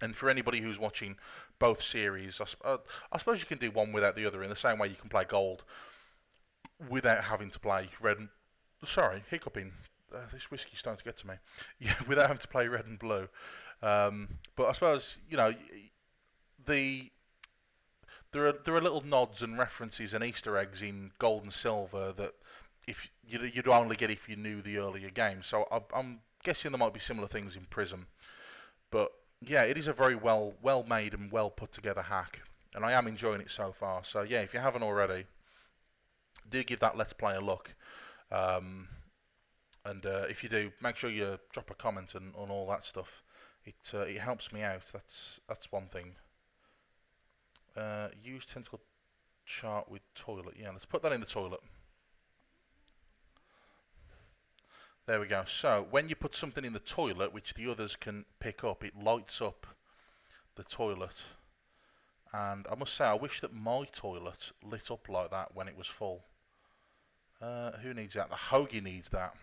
And for anybody who's watching both series, I suppose you can do one without the other in the same way you can play Gold without having to play Red and... Sorry, hiccuping. This whiskey's starting to get to me. Yeah, without having to play Red and Blue. But I suppose, you know, the there are little nods and references and Easter eggs in Gold and Silver that if you'd only get if you knew the earlier games. So I'm guessing there might be similar things in Prism. But yeah, it is a very well made and well put together hack, and I am enjoying it so far. So yeah, if you haven't already, do give that Let's Play a look. And if you do, make sure you drop a comment and on all that stuff. It helps me out. That's one thing. Use tentacle chart with toilet. Yeah, let's put that in the toilet. There we go. So when you put something in the toilet, which the others can pick up, it lights up the toilet. And I must say, I wish that my toilet lit up like that when it was full. Who needs that? The Hoagie needs that.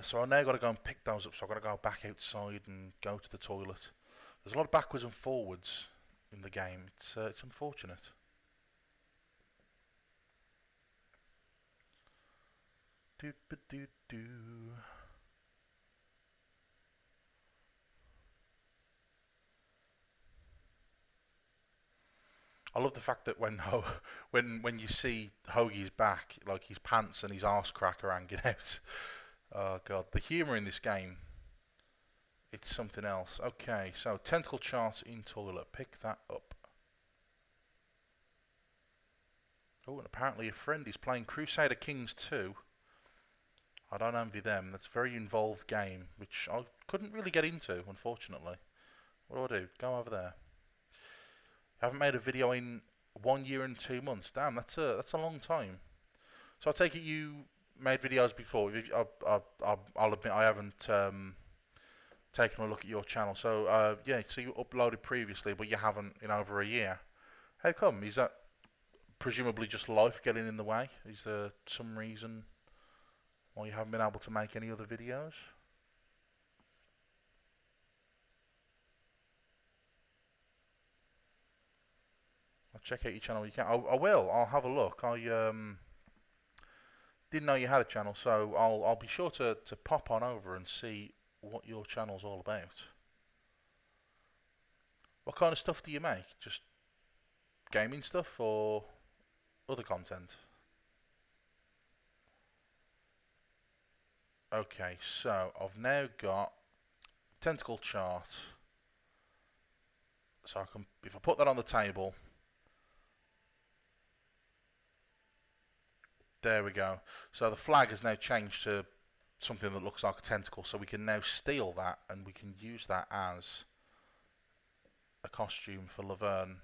So I now got to go and pick those up. So I've got to go back outside and go to the toilet. There's a lot of backwards and forwards in the game. It's unfortunate. Do. I love the fact that when when you see Hoagie's back, like his pants and his arse crack are hanging out. Oh god, the humour in this game, it's something else. Okay, so tentacle chart in toilet, pick that up. Oh, and apparently a friend is playing Crusader Kings 2. I don't envy them. That's a very involved game, which I couldn't really get into, unfortunately. What do I do? Go over there. I haven't made a video in 1 year and 2 months. Damn, that's a long time. So I take it you made videos before. I'll admit I haven't taken a look at your channel. So yeah, so you uploaded previously, but you haven't in over a year. How come? Is that presumably just life getting in the way? Is there some reason why you haven't been able to make any other videos? I'll check out your channel. You can. I will. I'll have a look. I didn't know you had a channel, so I'll be sure to pop on over and see what your channel's all about. What kind of stuff do you make? Just gaming stuff or other content? Okay, so I've now got tentacle chart. So I can, if I put that on the table, there we go. So the flag has now changed to something that looks like a tentacle. So we can now steal that and we can use that as a costume for Laverne.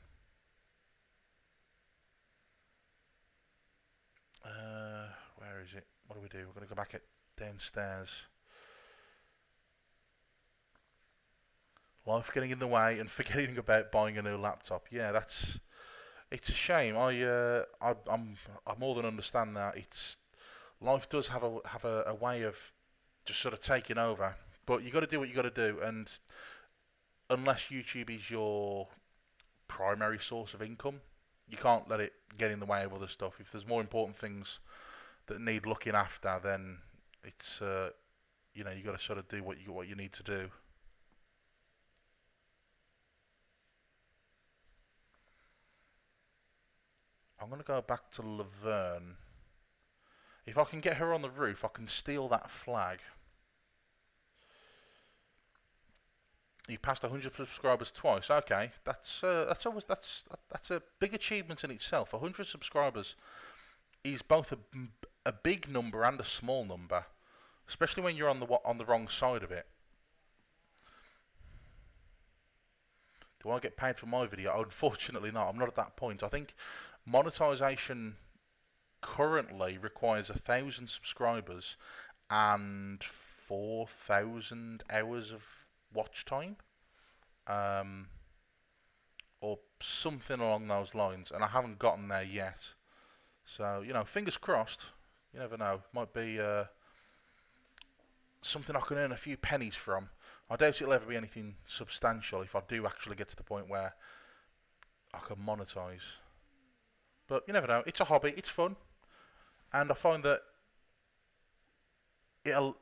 Where is it? What do we do? We're going to go back downstairs. Life getting in the way and forgetting about buying a new laptop. Yeah, it's a shame. I more than understand that. It's life does have a way of just sort of taking over, but you got to do what you got to do. And unless YouTube is your primary source of income, you can't let it get in the way of other stuff. If there's more important things that need looking after, then it's you know, you got to sort of do what you need to do. I'm going to go back to Laverne. If I can get her on the roof, I can steal that flag. You passed 100 subscribers twice. Okay, that's a big achievement in itself. 100 subscribers is both a big number and a small number, especially when you're on the wrong side of it. Do I get paid for my video? Unfortunately not. I'm not at that point. I think monetization currently requires 1,000 subscribers and 4,000 hours of watch time, or something along those lines, and I haven't gotten there yet. So, you know, fingers crossed. You never know. Might be something I can earn a few pennies from. I doubt it'll ever be anything substantial if I do actually get to the point where I can monetize. But you never know. It's a hobby. It's fun, and I find that it'll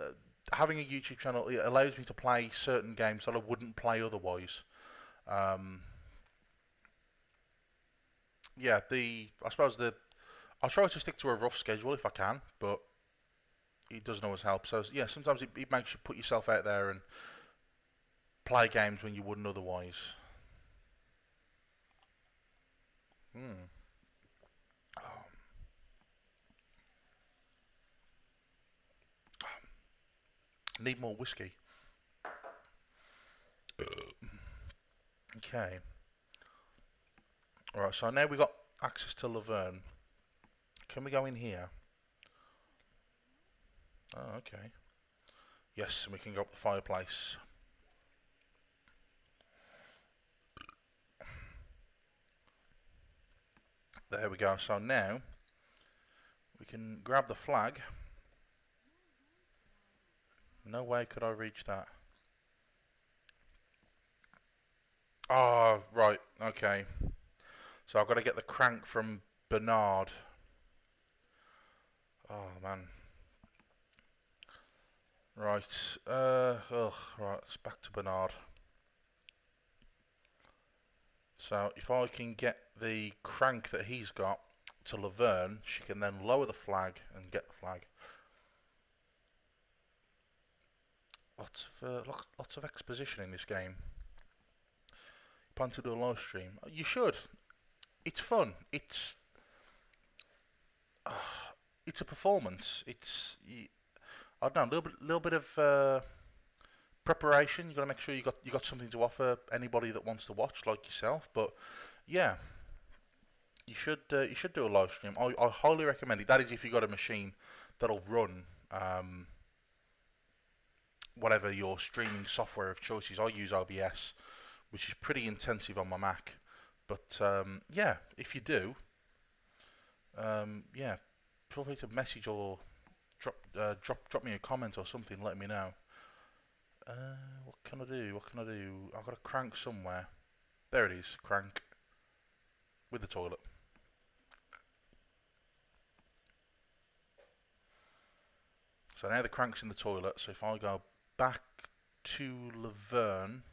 having a YouTube channel, it allows me to play certain games that I wouldn't play otherwise. Um, yeah, I suppose I try to stick to a rough schedule if I can, but it doesn't always help. So yeah, sometimes it makes you put yourself out there and play games when you wouldn't otherwise. Hmm. Oh, need more whiskey. Okay. Alright, so now we got access to Laverne. Can we go in here? Oh, okay. Yes, and we can go up the fireplace. There we go. So now we can grab the flag. No way could I reach that. Oh, right. Okay. So I've got to get the crank from Bernard. Oh, man. Right. Right. It's back to Bernard. So if I can get the crank that he's got to Laverne, she can then lower the flag and get the flag. Lots of exposition in this game. Plan to do a live stream? You should. It's fun. Uh, it's a performance. I don't know, little bit of preparation. You got to make sure you got something to offer anybody that wants to watch, like yourself. But yeah, you should do a live stream. I highly recommend it. That is if you got a machine that'll run whatever your streaming software of choice is. I use OBS, which is pretty intensive on my Mac. But yeah, if you do, yeah, feel free to message or drop me a comment or something. Let me know. What can I do? What can I do? I've got a crank somewhere. There it is, crank with the toilet. So now the crank's in the toilet. So if I go back to Laverne,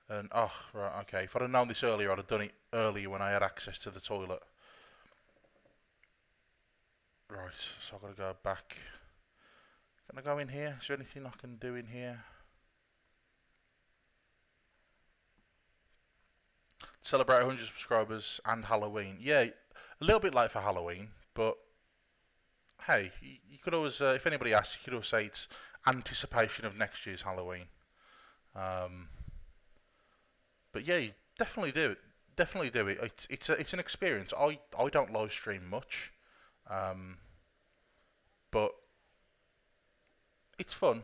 and oh right, okay. If I'd have known this earlier, I'd have done it earlier when I had access to the toilet. Right, so I've got to go back. Can I go in here? Is there anything I can do in here? Celebrate 100 subscribers and Halloween. Yeah, a little bit late for Halloween, but hey, you could always, if anybody asks, you could always say it's anticipation of next year's Halloween. Um, but yeah, you definitely do it. Definitely do it. It's an experience. I don't live stream much, um, but it's fun.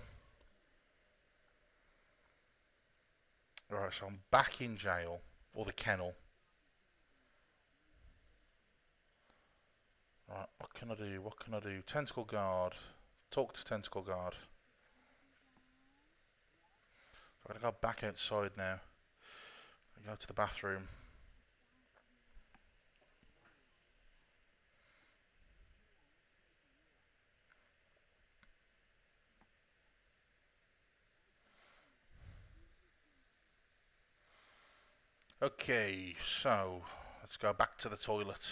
Right, so I'm back in jail or the kennel. Right, what can I do? What can I do? Tentacle guard. Talk to tentacle guard. I'm gonna go back outside now. I go to the bathroom. Okay, so let's go back to the toilet.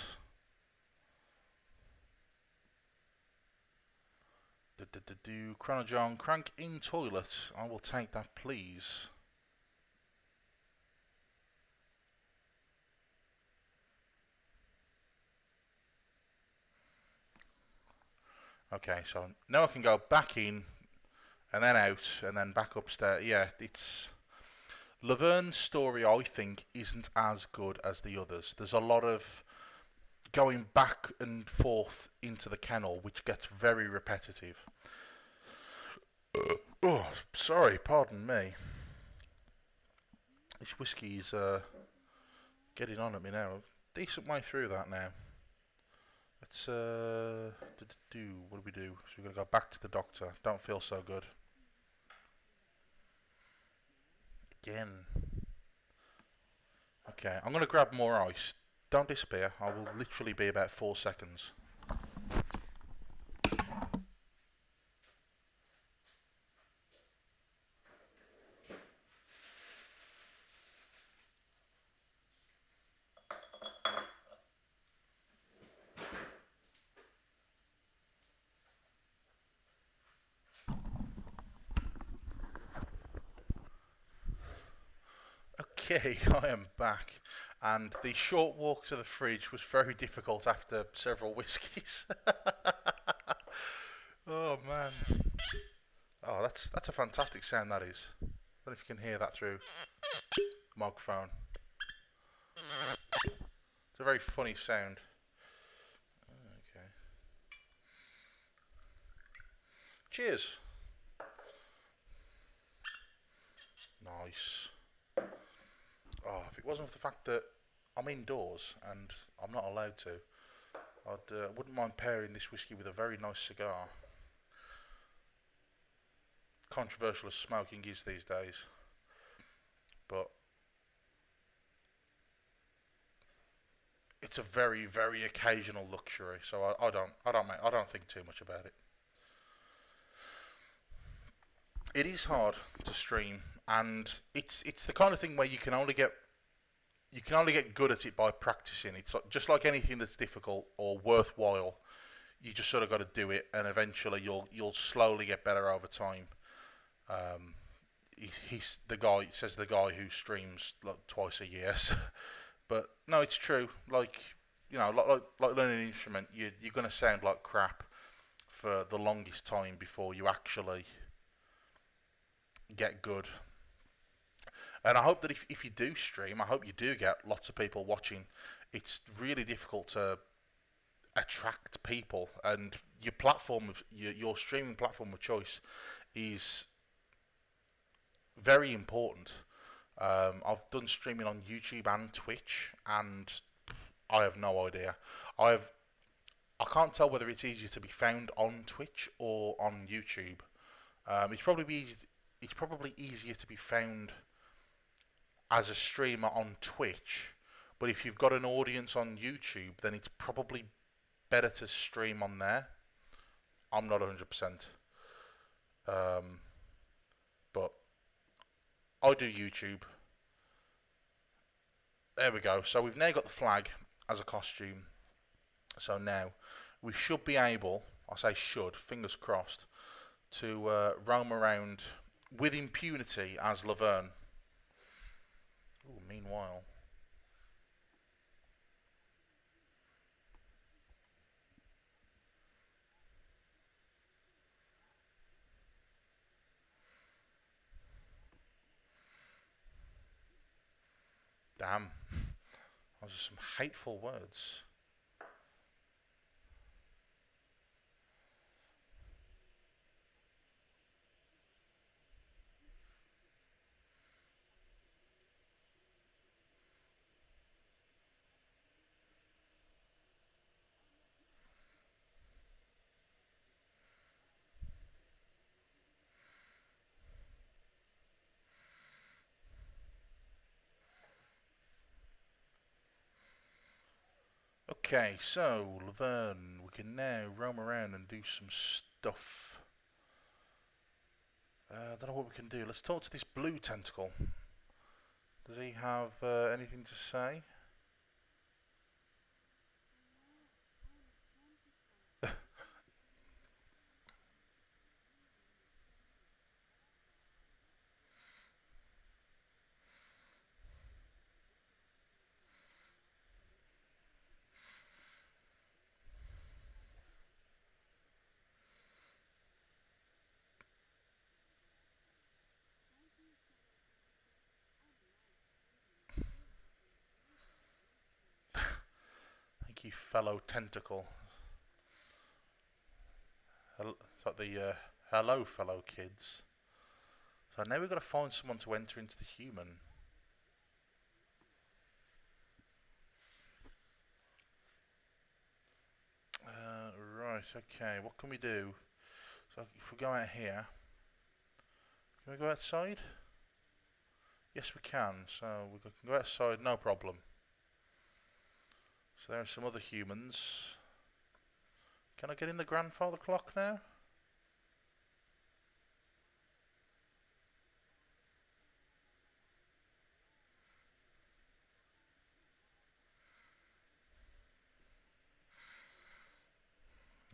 Chronojon, crank in toilet. I will take that, please. Okay, so now I can go back in and then out and then back upstairs. Yeah, it's Laverne's story. I think isn't as good as the others. There's a lot of going back and forth into the kennel, which gets very repetitive. Oh, sorry, pardon me. This whiskey's getting on at me now. Decent way through that now. Let's what do we do? So we're gonna go back to the doctor. Don't feel so good. again. Okay, I'm going to grab more ice. Don't disappear. I will literally be about 4 seconds. Okay, I am back. And the short walk to the fridge was very difficult after several whiskies. Oh man. Oh, that's a fantastic sound that is. I don't know if you can hear that through the microphone. It's a very funny sound. Okay. Cheers. Nice. Oh, if it wasn't for the fact that I'm indoors and I'm not allowed to, I wouldn't mind pairing this whiskey with a very nice cigar. Controversial as smoking is these days, but it's a very, very occasional luxury. So I don't think too much about it. It is hard to stream, and it's the kind of thing where you can only get good at it by practicing. It's like, just like anything that's difficult or worthwhile. You just sort of got to do it, and eventually you'll slowly get better over time. Um, he's the guy says the guy who streams like twice a year. But no, it's true. Like like learning an instrument, you're gonna sound like crap for the longest time before you actually get good. And I hope that if you do stream, I hope you do get lots of people watching. It's really difficult to attract people, and your streaming platform of choice is very important. I've done streaming on YouTube and Twitch, and I have no idea. I've I can't tell whether it's easier to be found on Twitch or on YouTube. It's probably easier to be found as a streamer on Twitch, but if you've got an audience on YouTube, then it's probably better to stream on there. I'm not 100%, um, but I do YouTube. There we go. So we've now got the flag as a costume. So now we should be able, I say should, fingers crossed, to roam around with impunity as Laverne. Ooh, meanwhile. Damn. Those are some hateful words. Okay, so Laverne, we can now roam around and do some stuff. I don't know what we can do. Let's talk to this blue tentacle. Does he have anything to say? Thank you, fellow tentacle. It's like the hello, fellow kids. So now we've got to find someone to enter into the human. Right, okay, what can we do? So if we go out here, can we go outside? Yes, we can. So we can go outside, no problem. So there are some other humans. Can I get in the grandfather clock now?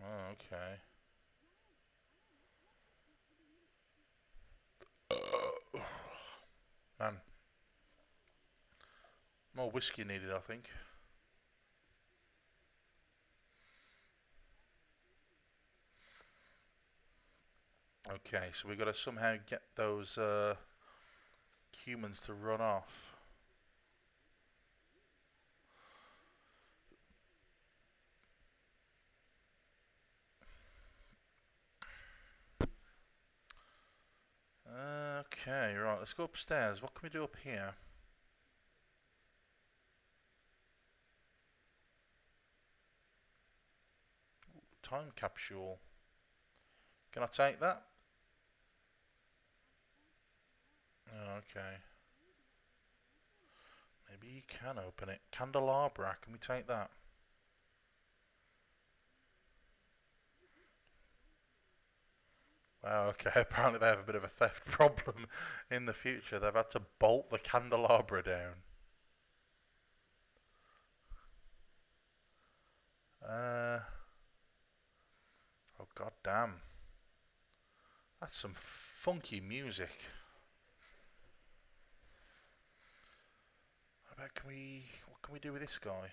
Oh, okay. Man, more whiskey needed, I think. Okay, so we got to somehow get those humans to run off. Okay, right, let's go upstairs. What can we do up here? Time capsule. Can I take that? Oh, okay. Maybe you can open it. Candelabra, can we take that? Wow, okay. Apparently they have a bit of a theft problem in the future. They've had to bolt the candelabra down. Uh, oh god damn. That's some funky music. What can we do with this guy?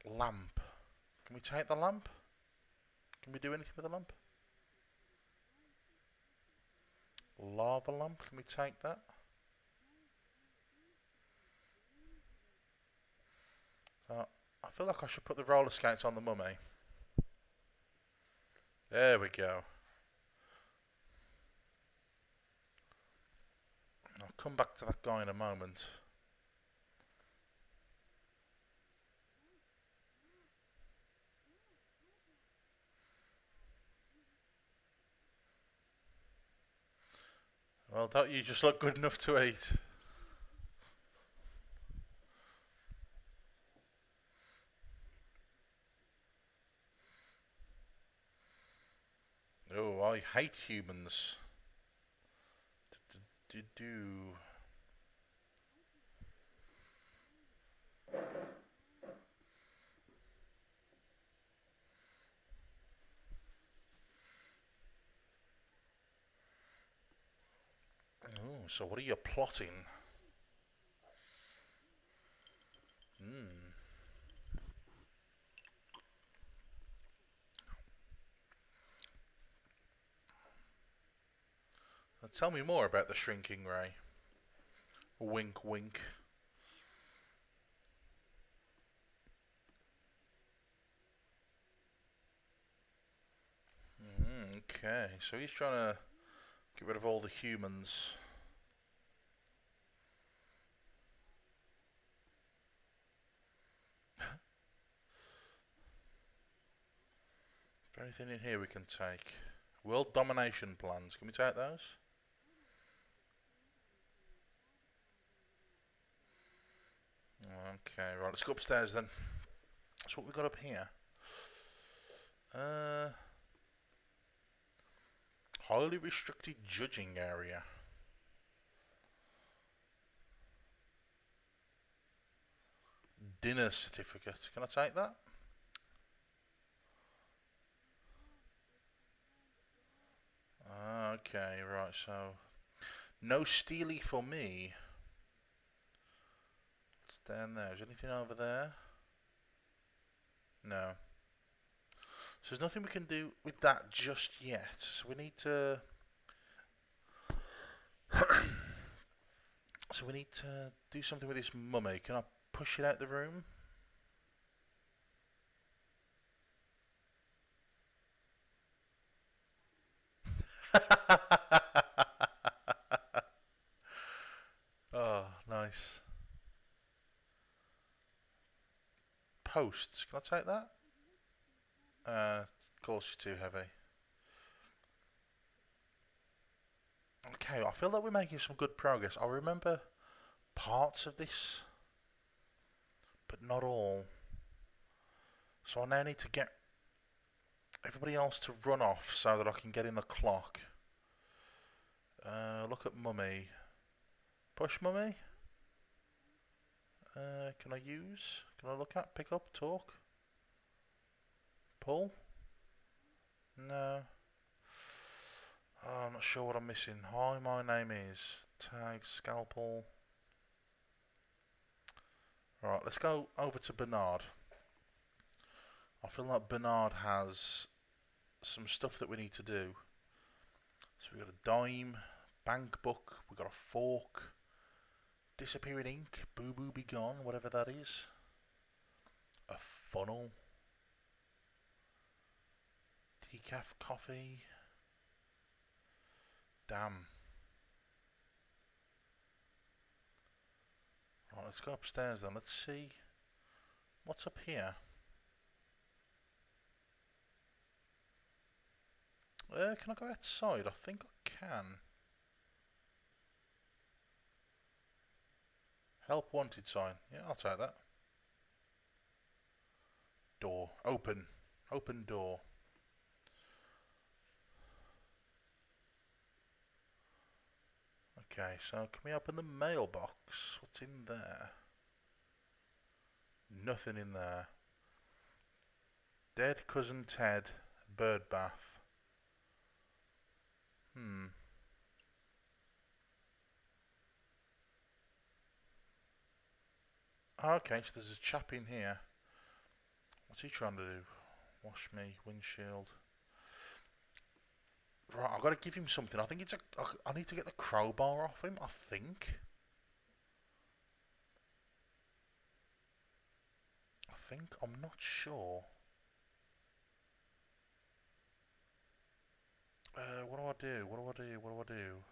Lamp. Can we take the lamp? Can we do anything with the lamp? Lava lamp, can we take that? So, I feel like I should put the roller skates on the mummy. There we go. I'll come back to that guy in a moment. Well, don't you just look good enough to eat? Oh, I hate humans. Do. Oh, so what are you plotting? Hmm. Tell me more about the shrinking ray. Wink, wink. Okay, so he's trying to get rid of all the humans. Is there anything in here we can take? World domination plans. Can we take those? Okay, right. Let's go upstairs then. That's what we got up here. Uh, highly restricted judging area. Dinner certificate. Can I take that? Okay, right. So no steely for me. What's down there? Is anything over there? No. So there's nothing we can do with that just yet. So we need to. So we need to do something with this mummy. Can I push it out the room? Oh, nice. Posts. Can I take that? Of course, it's too heavy. Okay, I feel like we're making some good progress. I remember parts of this, but not all. So I now need to get everybody else to run off so that I can get in the clock. Look at Mummy. Push Mummy? Can I use? Can I look at? Pick up? Talk? Pull? No. Oh, I'm not sure what I'm missing. Hi, my name is. Tag, scalpel. Right, let's go over to Bernard. I feel like Bernard has some stuff that we need to do. So we've got a dime, bank book, we've got a fork, disappearing ink, boo boo be gone, whatever that is. A funnel, decaf coffee. Damn. Right, let's go upstairs then. Let's see what's up here. Can I go outside? I think I can. Help wanted sign. Yeah, I'll take that. Door. Open. Open door. Okay, so can we open the mailbox? What's in there? Nothing in there. Dead cousin Ted, bird bath. Okay, so there's a chap in here. What's he trying to do? Wash me, windshield. Right, I've got to give him something. I think it's a. I need to get the crowbar off him, I think. I'm not sure. What do I do? What do I do? What do I do?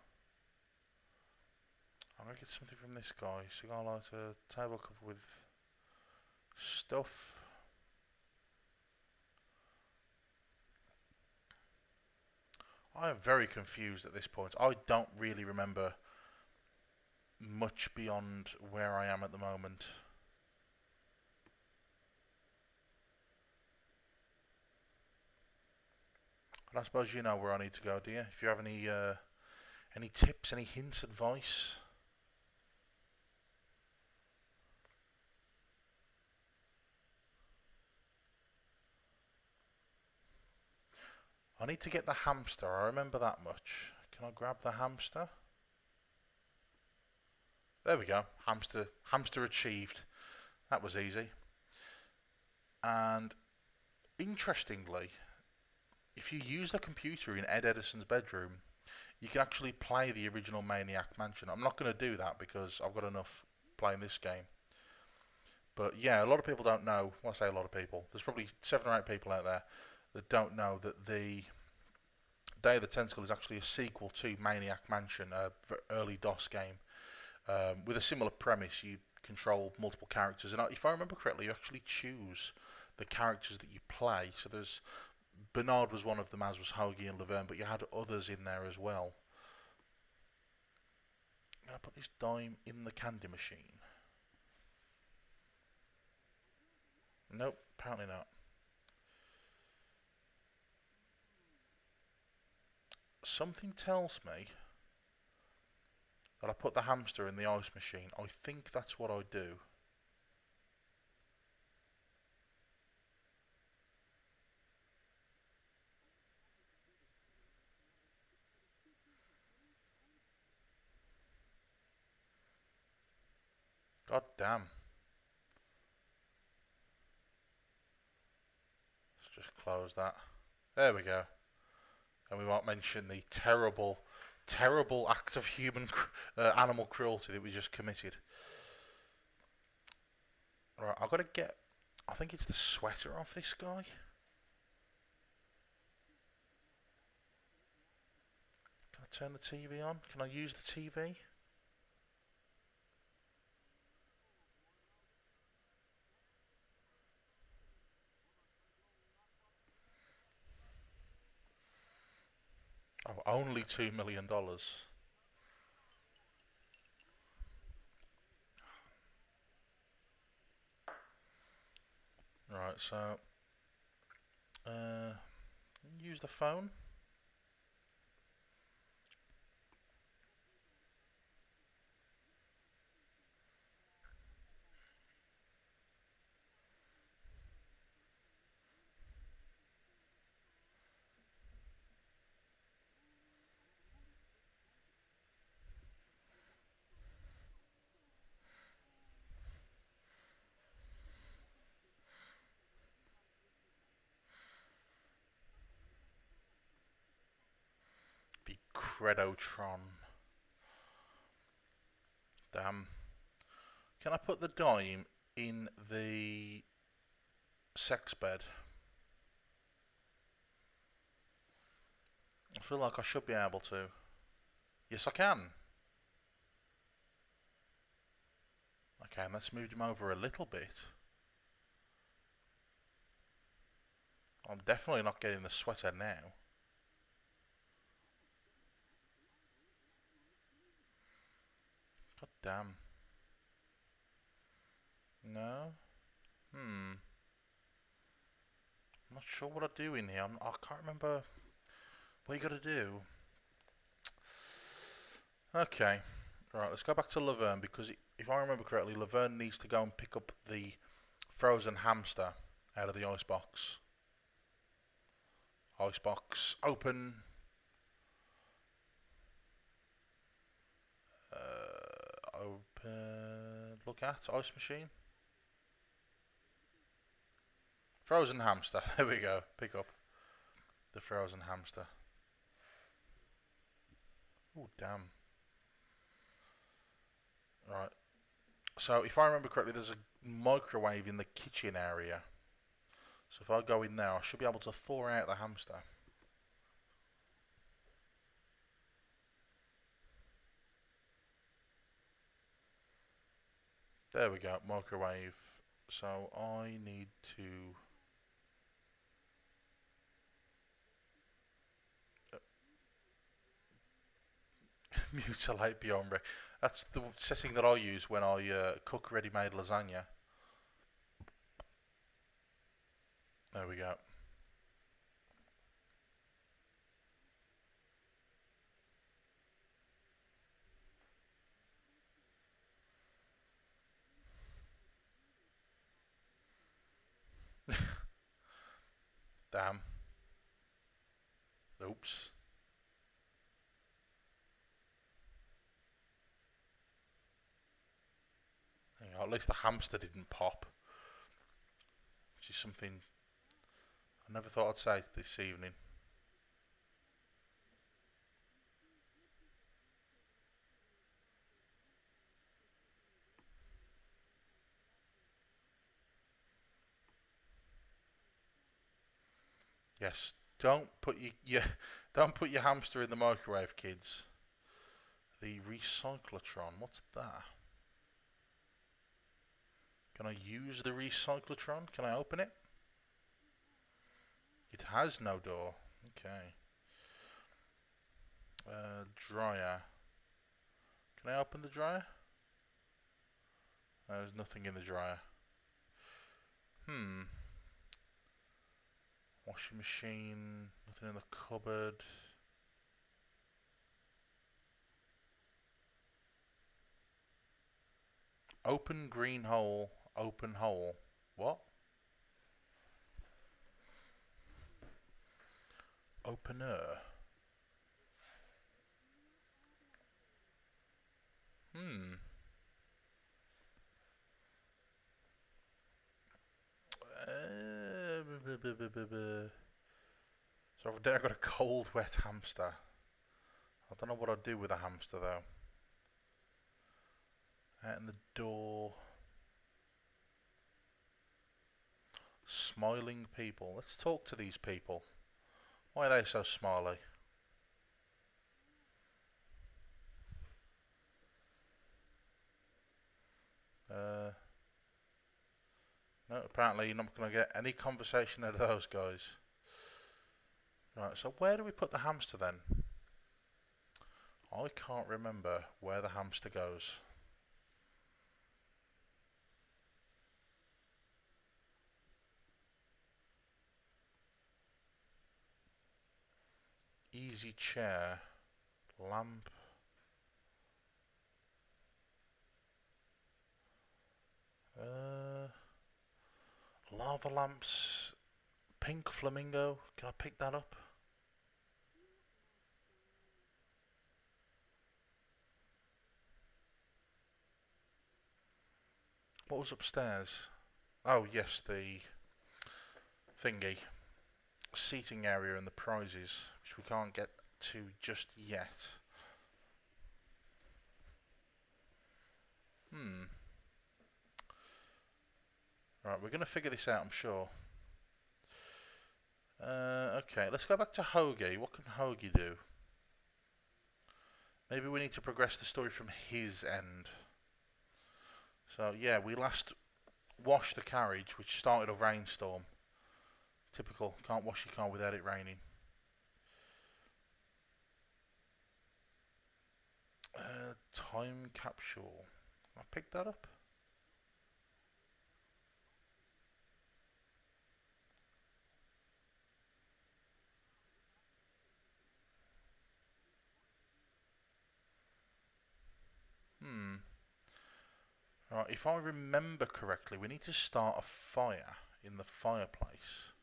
I'm going to get something from this guy. Cigar lighter, table cover with stuff. I am very confused at this point. I don't really remember much beyond where I am at the moment. And I suppose you know where I need to go, do you? If you have any tips, any hints, advice. I need to get the hamster. I remember that much. Can I grab the hamster? There we go. Hamster achieved. That was easy. And interestingly, if you use the computer in Ed Edison's bedroom, you can actually play the original Maniac Mansion. I'm not going to do that because I've got enough playing this game. But yeah, a lot of people don't know. Well, I say a lot of people. There's probably 7 or 8 people out there that don't know that the Day of the Tentacle is actually a sequel to Maniac Mansion, a early DOS game, with a similar premise. You control multiple characters, and if I remember correctly, you actually choose the characters that you play. So there's Bernard was one of them, as was Hoagie and Laverne, but you had others in there as well. I'm gonna put this dime in the candy machine. Nope, apparently not. Something tells me that I put the hamster in the ice machine. I think that's what I do. God damn. Let's just close that. There we go. And we won't mention the terrible, terrible act of animal cruelty that we just committed. Right, I've got to get. I think it's the sweater off this guy. Can I turn the TV on? Can I use the TV? Oh, only $2 million. Right, so use the phone. The Credotron. Damn. Can I put the dime in the sex bed? I feel like I should be able to. Yes, I can. Okay, let's move him over a little bit. I'm definitely not getting the sweater now. God damn. No? I'm not sure what I do in here. I can't remember what you gotta do. Okay. Right, let's go back to Laverne because if I remember correctly, Laverne needs to go and pick up the frozen hamster out of the icebox. Icebox open. Open. Look at ice machine. Frozen hamster. There we go. Pick up the frozen hamster. Oh damn. Right. So if I remember correctly, there's a microwave in the kitchen area. So if I go in there, I should be able to thaw out the hamster. There we go, microwave. So I need to mutilate beyond. That's the setting that I use when I cook ready-made lasagna. There we go. Damn. Oops. At least the hamster didn't pop, which is something I never thought I'd say this evening. Yes, don't put your hamster in the microwave, kids. The recyclotron. What's that? Can I use the recyclotron? Can I open it? It has no door. Okay. Dryer. Can I open the dryer? There's nothing in the dryer. Washing machine. Nothing in the cupboard. Open green hole. Open hole. What? Opener. So over there I got a cold, wet hamster. I don't know what I'd do with a hamster though. Out in the door. Smiling people. Let's talk to these people. Why are they so smiley? No, apparently you're not going to get any conversation out of those guys. Right, so where do we put the hamster then? I can't remember where the hamster goes. Easy chair. Lamp. Lava lamps. Pink flamingo. Can I pick that up? What was upstairs? Oh, yes, the thingy. Seating area and the prizes, which we can't get to just yet. Right, we're going to figure this out, I'm sure. Okay, let's go back to Hoagie. What can Hoagie do? Maybe we need to progress the story from his end. So, yeah, we last washed the carriage, which started a rainstorm. Typical, can't wash your car without it raining. Time capsule. I picked that up. Right, if I remember correctly, we need to start a fire in the fireplace.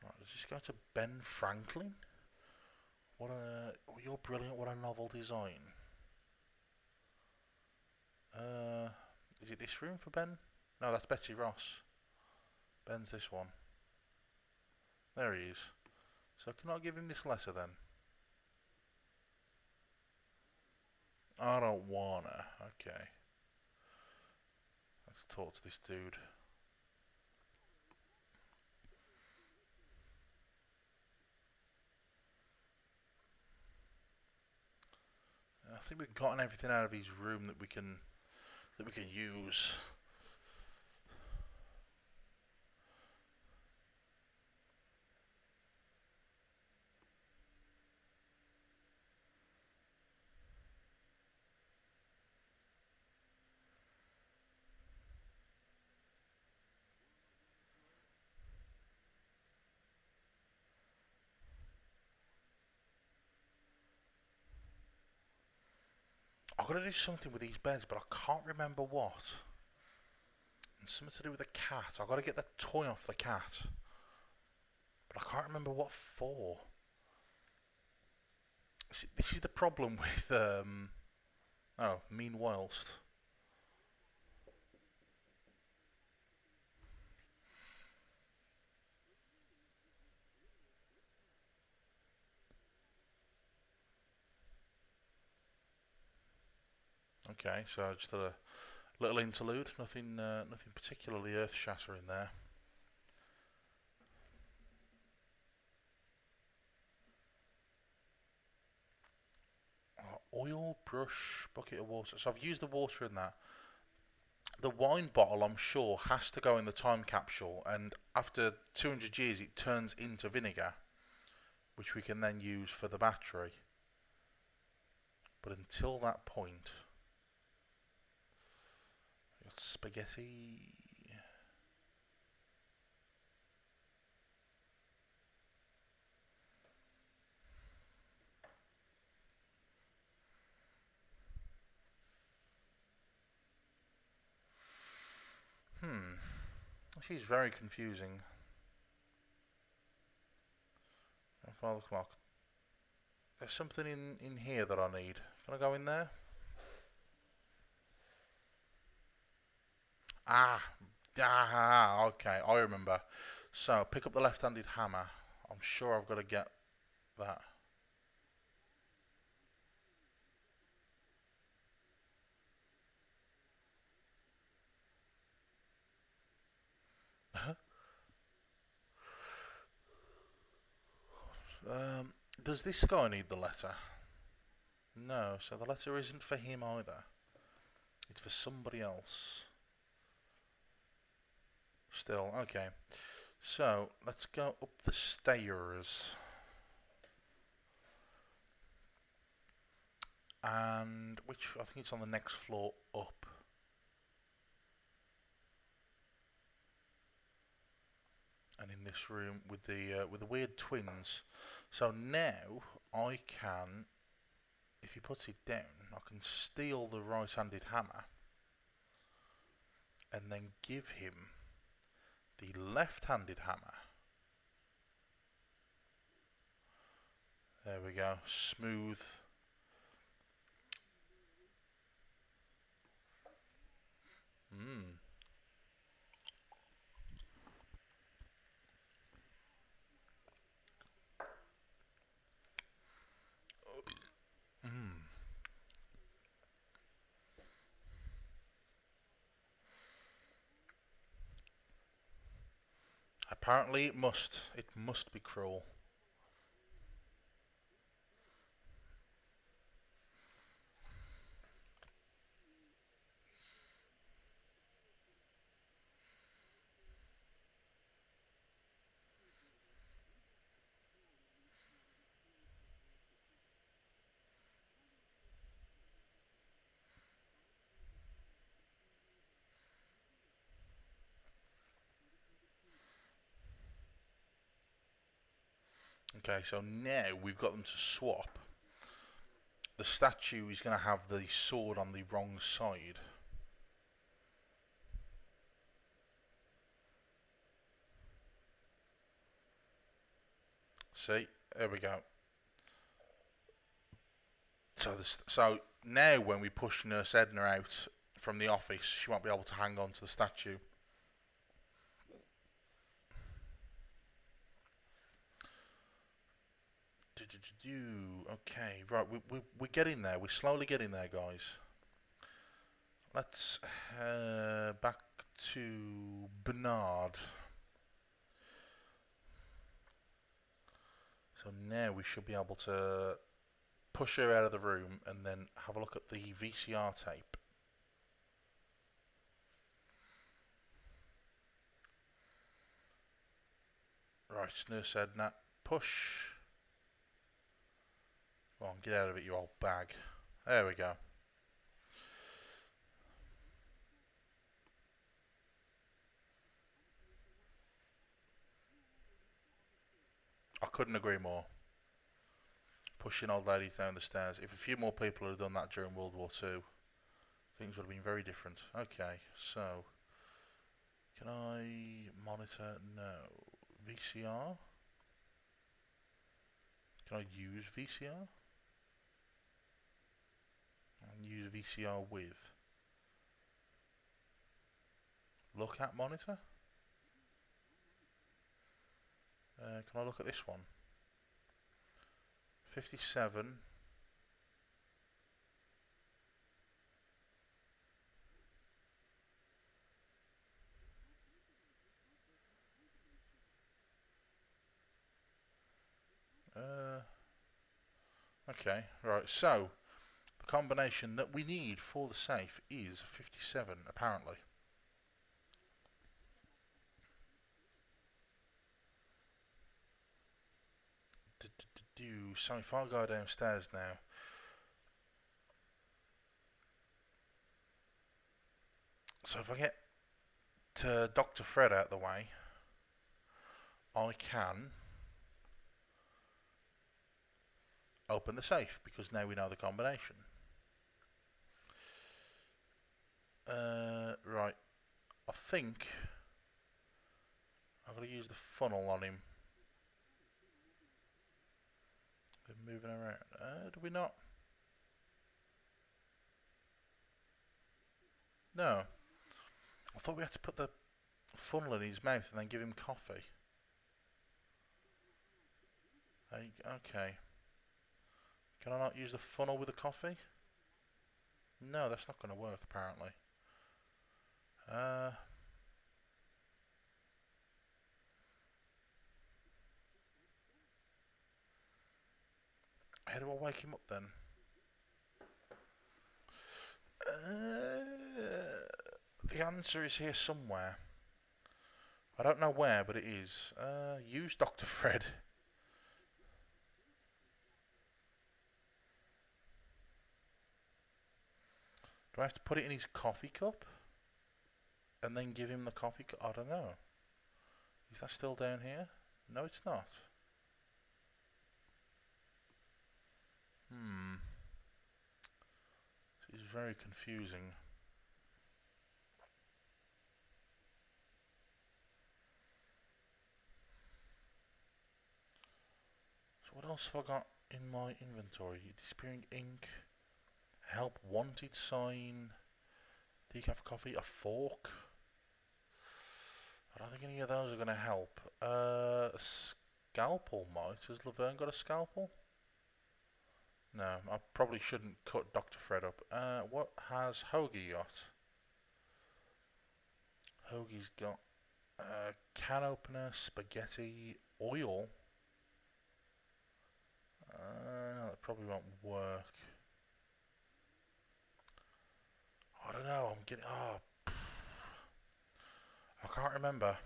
Right, let's just go to Ben Franklin. What a... Oh, you're brilliant, what a novel design. Is it this room for Ben? No, that's Betsy Ross. Ben's this one. There he is. So can I give him this letter then? I don't wanna. Okay. Let's talk to this dude. I think we've gotten everything out of his room that we can use. I've got to do something with these beds, but I can't remember what. And something to do with the cat. I've got to get the toy off the cat. But I can't remember what for. See, this is the problem with, oh, meanwhilest. Okay, so just a little interlude. Nothing particularly earth-shattering there. Oil, brush, bucket of water. So I've used the water in that. The wine bottle, I'm sure, has to go in the time capsule, and after 200 years it turns into vinegar, which we can then use for the battery. But until that point, we've got spaghetti. This is very confusing. 5 o'clock. There's something in here that I need. Can I go in there? Okay, I remember. So, pick up the left-handed hammer. I'm sure I've got to get that. Does this guy need the letter? No, so the letter isn't for him either. It's for somebody else. Still, okay. So, let's go up the stairs. and which I think it's on the next floor up. And in this room with the weird twins. So now I can, if he puts it down, I can steal the right-handed hammer and then give him the left-handed hammer. There we go, smooth. Mmm. Mmm. Apparently it must. It must be cruel. Okay, so now we've got them to swap. The statue is going to have the sword on the wrong side. See, there we go. So now when we push Nurse Edna out from the office, she won't be able to hang on to the statue. Okay, right, we're getting there. We're slowly getting there, guys. Let's back to Bernard. So now we should be able to push her out of the room and then have a look at the VCR tape. Right, Nurse Edna, push. Come on, get out of it, you old bag. There we go. I couldn't agree more. Pushing old ladies down the stairs. If a few more people had done that during World War II, things would have been very different. Okay, so can I monitor? No. VCR? Can I use VCR? And use VCR with. Look at monitor? Can I look at this one? 57. Okay, right, so the combination that we need for the safe is 57, apparently. So if I go downstairs now, so if I get to Dr. Fred out of the way, I can open the safe because now we know the combination. Right, I think I've got to use the funnel on him. They're moving around. Do we not? No. I thought we had to put the funnel in his mouth and then give him coffee. Okay. Can I not use the funnel with the coffee? No, that's not going to work apparently. How do I wake him up then? The answer is here somewhere. I don't know where, but it is. Use Dr. Fred. Do I have to put it in his coffee cup? And then give him the coffee cup? I don't know. Is that still down here? No, it's not. This is very confusing. So what else have I got in my inventory? Disappearing ink. Help wanted sign. Decaf coffee. A fork. I don't think any of those are going to help. A scalpel might. Has Laverne got a scalpel? No, I probably shouldn't cut Dr. Fred up. What has Hoagie got? Hoagie's got can opener, spaghetti, oil. No, that probably won't work. I don't know. I'm getting. Oh, I can't remember.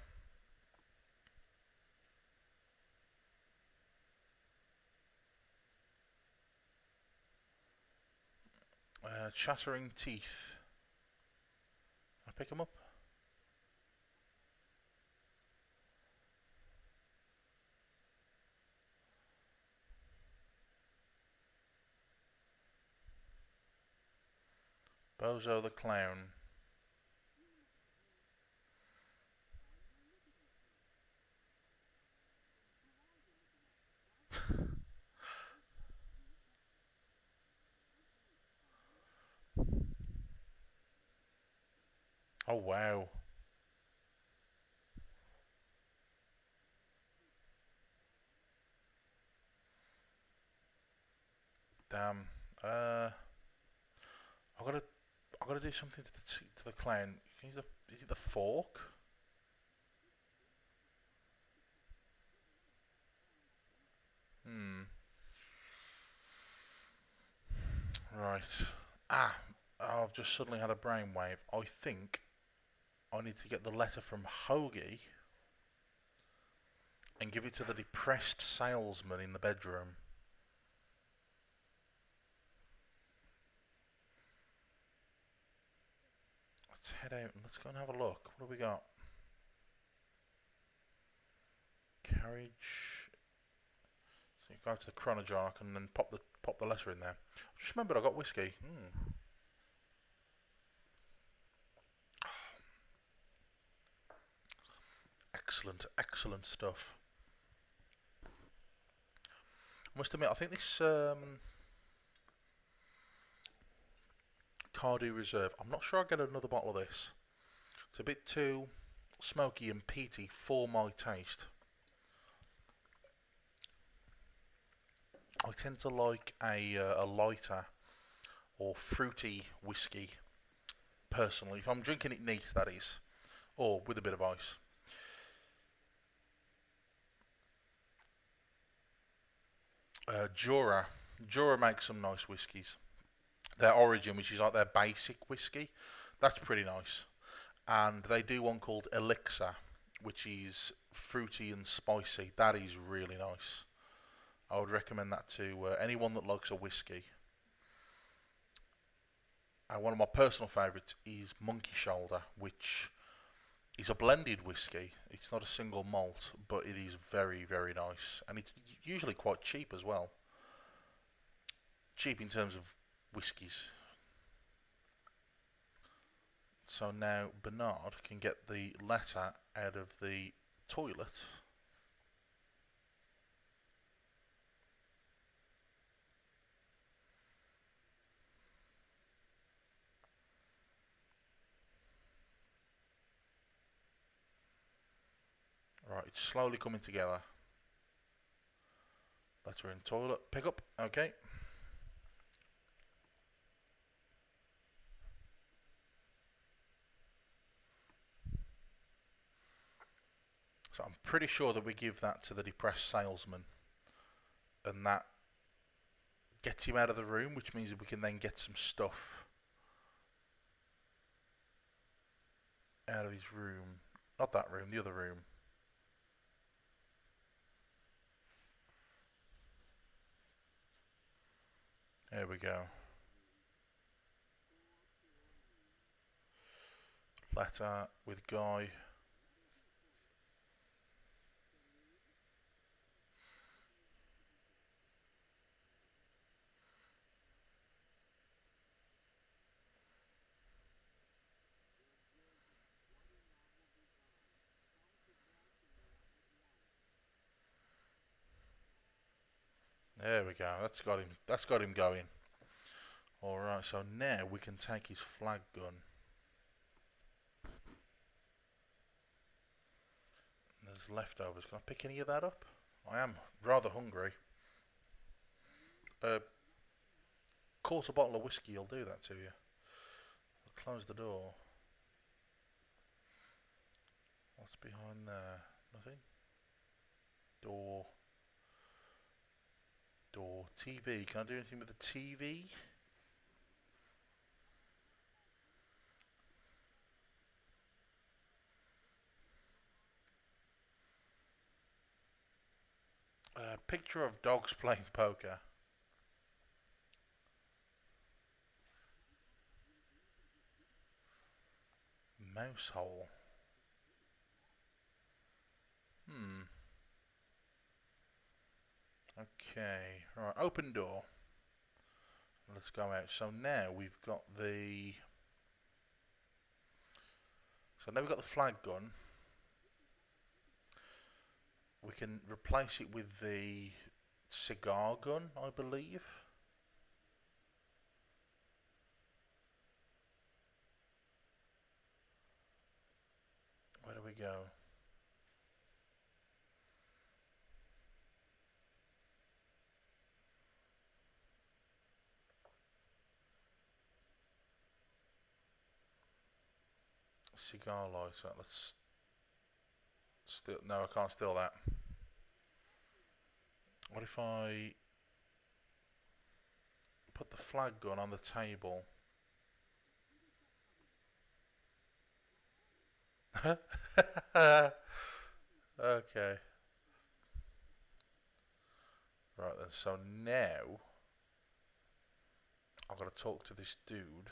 Chattering teeth. I pick them up. Bozo the clown. Oh wow. Damn. I gotta, I gotta do something to the clown. Is it the fork? Hmm. Right. I've just suddenly had a brainwave. I think I need to get the letter from Hoagie and give it to the depressed salesman in the bedroom. Let's head out and let's go and have a look. What have we got? Carriage. So you go to the chronojar and then pop the letter in there. I just remembered I got whiskey. Excellent, excellent stuff. I must admit, I think this Cardew Reserve, I'm not sure I'll get another bottle of this. It's a bit too smoky and peaty for my taste. I tend to like a lighter or fruity whiskey, personally. If I'm drinking it neat, that is. Or with a bit of ice. Jura. Jura makes some nice whiskies. Their Origin, which is like their basic whiskey, that's pretty nice. And they do one called Elixir, which is fruity and spicy. That is really nice. I would recommend that to anyone that likes a whiskey. One of my personal favourites is Monkey Shoulder, which is a blended whiskey. It's not a single malt, but it is very, very nice. And it's usually quite cheap as well. Cheap in terms of whiskies. So now Bernard can get the letter out of the toilet. Right, it's slowly coming together. Letter in toilet. Pick up. Okay. So I'm pretty sure that we give that to the depressed salesman. And that gets him out of the room, which means that we can then get some stuff out of his room. Not that room, the other room. There we go. Letter with Guy. There we go. That's got him. That's got him going. All right. So now we can take his flag gun. There's leftovers. Can I pick any of that up? I am rather hungry. Quarter bottle of whiskey will do that to you. I'll close the door. What's behind there? Nothing. Door. Door. TV. Can I do anything with the TV? Picture of dogs playing poker. Mouse hole. Okay. Right. Open door. Let's go out. So now we've got the. So now we've got the flag gun. We can replace it with the cigar gun, I believe. Where do we go? Cigar lighter. Let's steal. No, I can't steal that. What if I put the flag gun on the table? Okay. Right then. So now I've got to talk to this dude.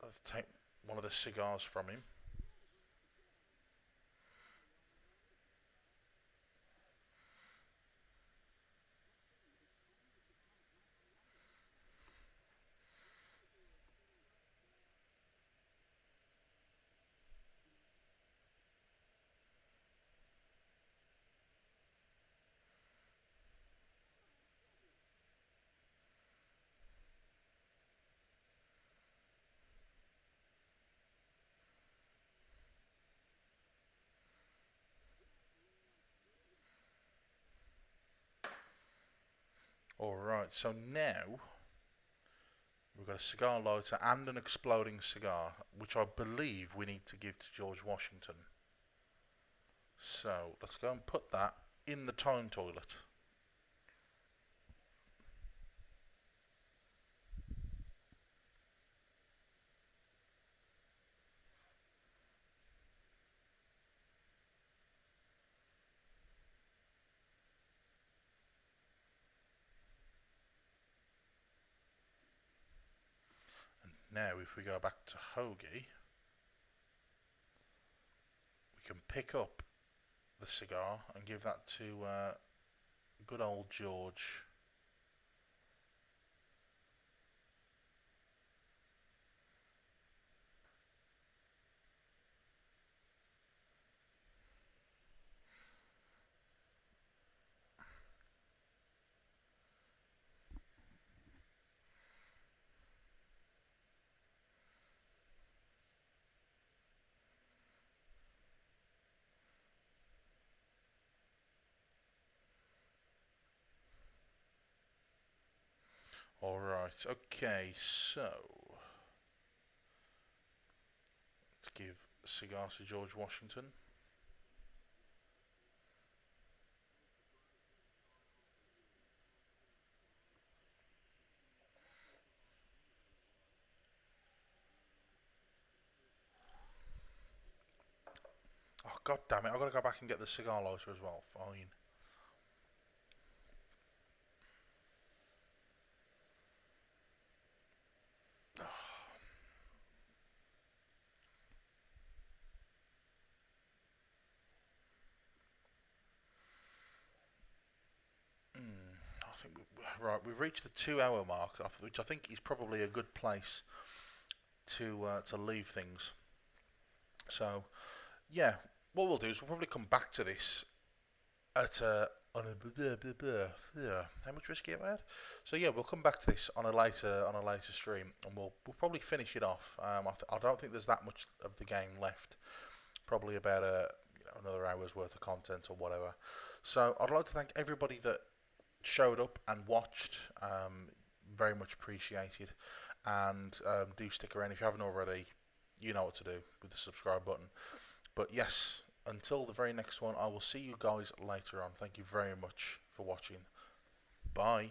Let's take one of the cigars from him. Alright, so now we've got a cigar lighter and an exploding cigar, which I believe we need to give to George Washington. So let's go and put that in the time toilet. And now if we go back to Hoagie, we can pick up the cigar and give that to good old George. Alright, okay, so let's give a cigar to George Washington. Oh, god damn it, I've got to go back and get the cigar lighter as well. Fine. think right, we've reached the 2 hour mark, which I think is probably a good place to leave things. So yeah, what we'll do is we'll probably come back to this at a on a yeah, how much whiskey have I had? So yeah, we'll come back to this on a later stream, and we'll probably finish it off. I don't think there's that much of the game left. Probably about another hour's worth of content or whatever. So I'd like to thank everybody that showed up and watched. Very much appreciated. And do stick around if you haven't already. You know what to do with the subscribe button. But yes, until the very next one, I will see you guys later on. Thank you very much for watching. Bye.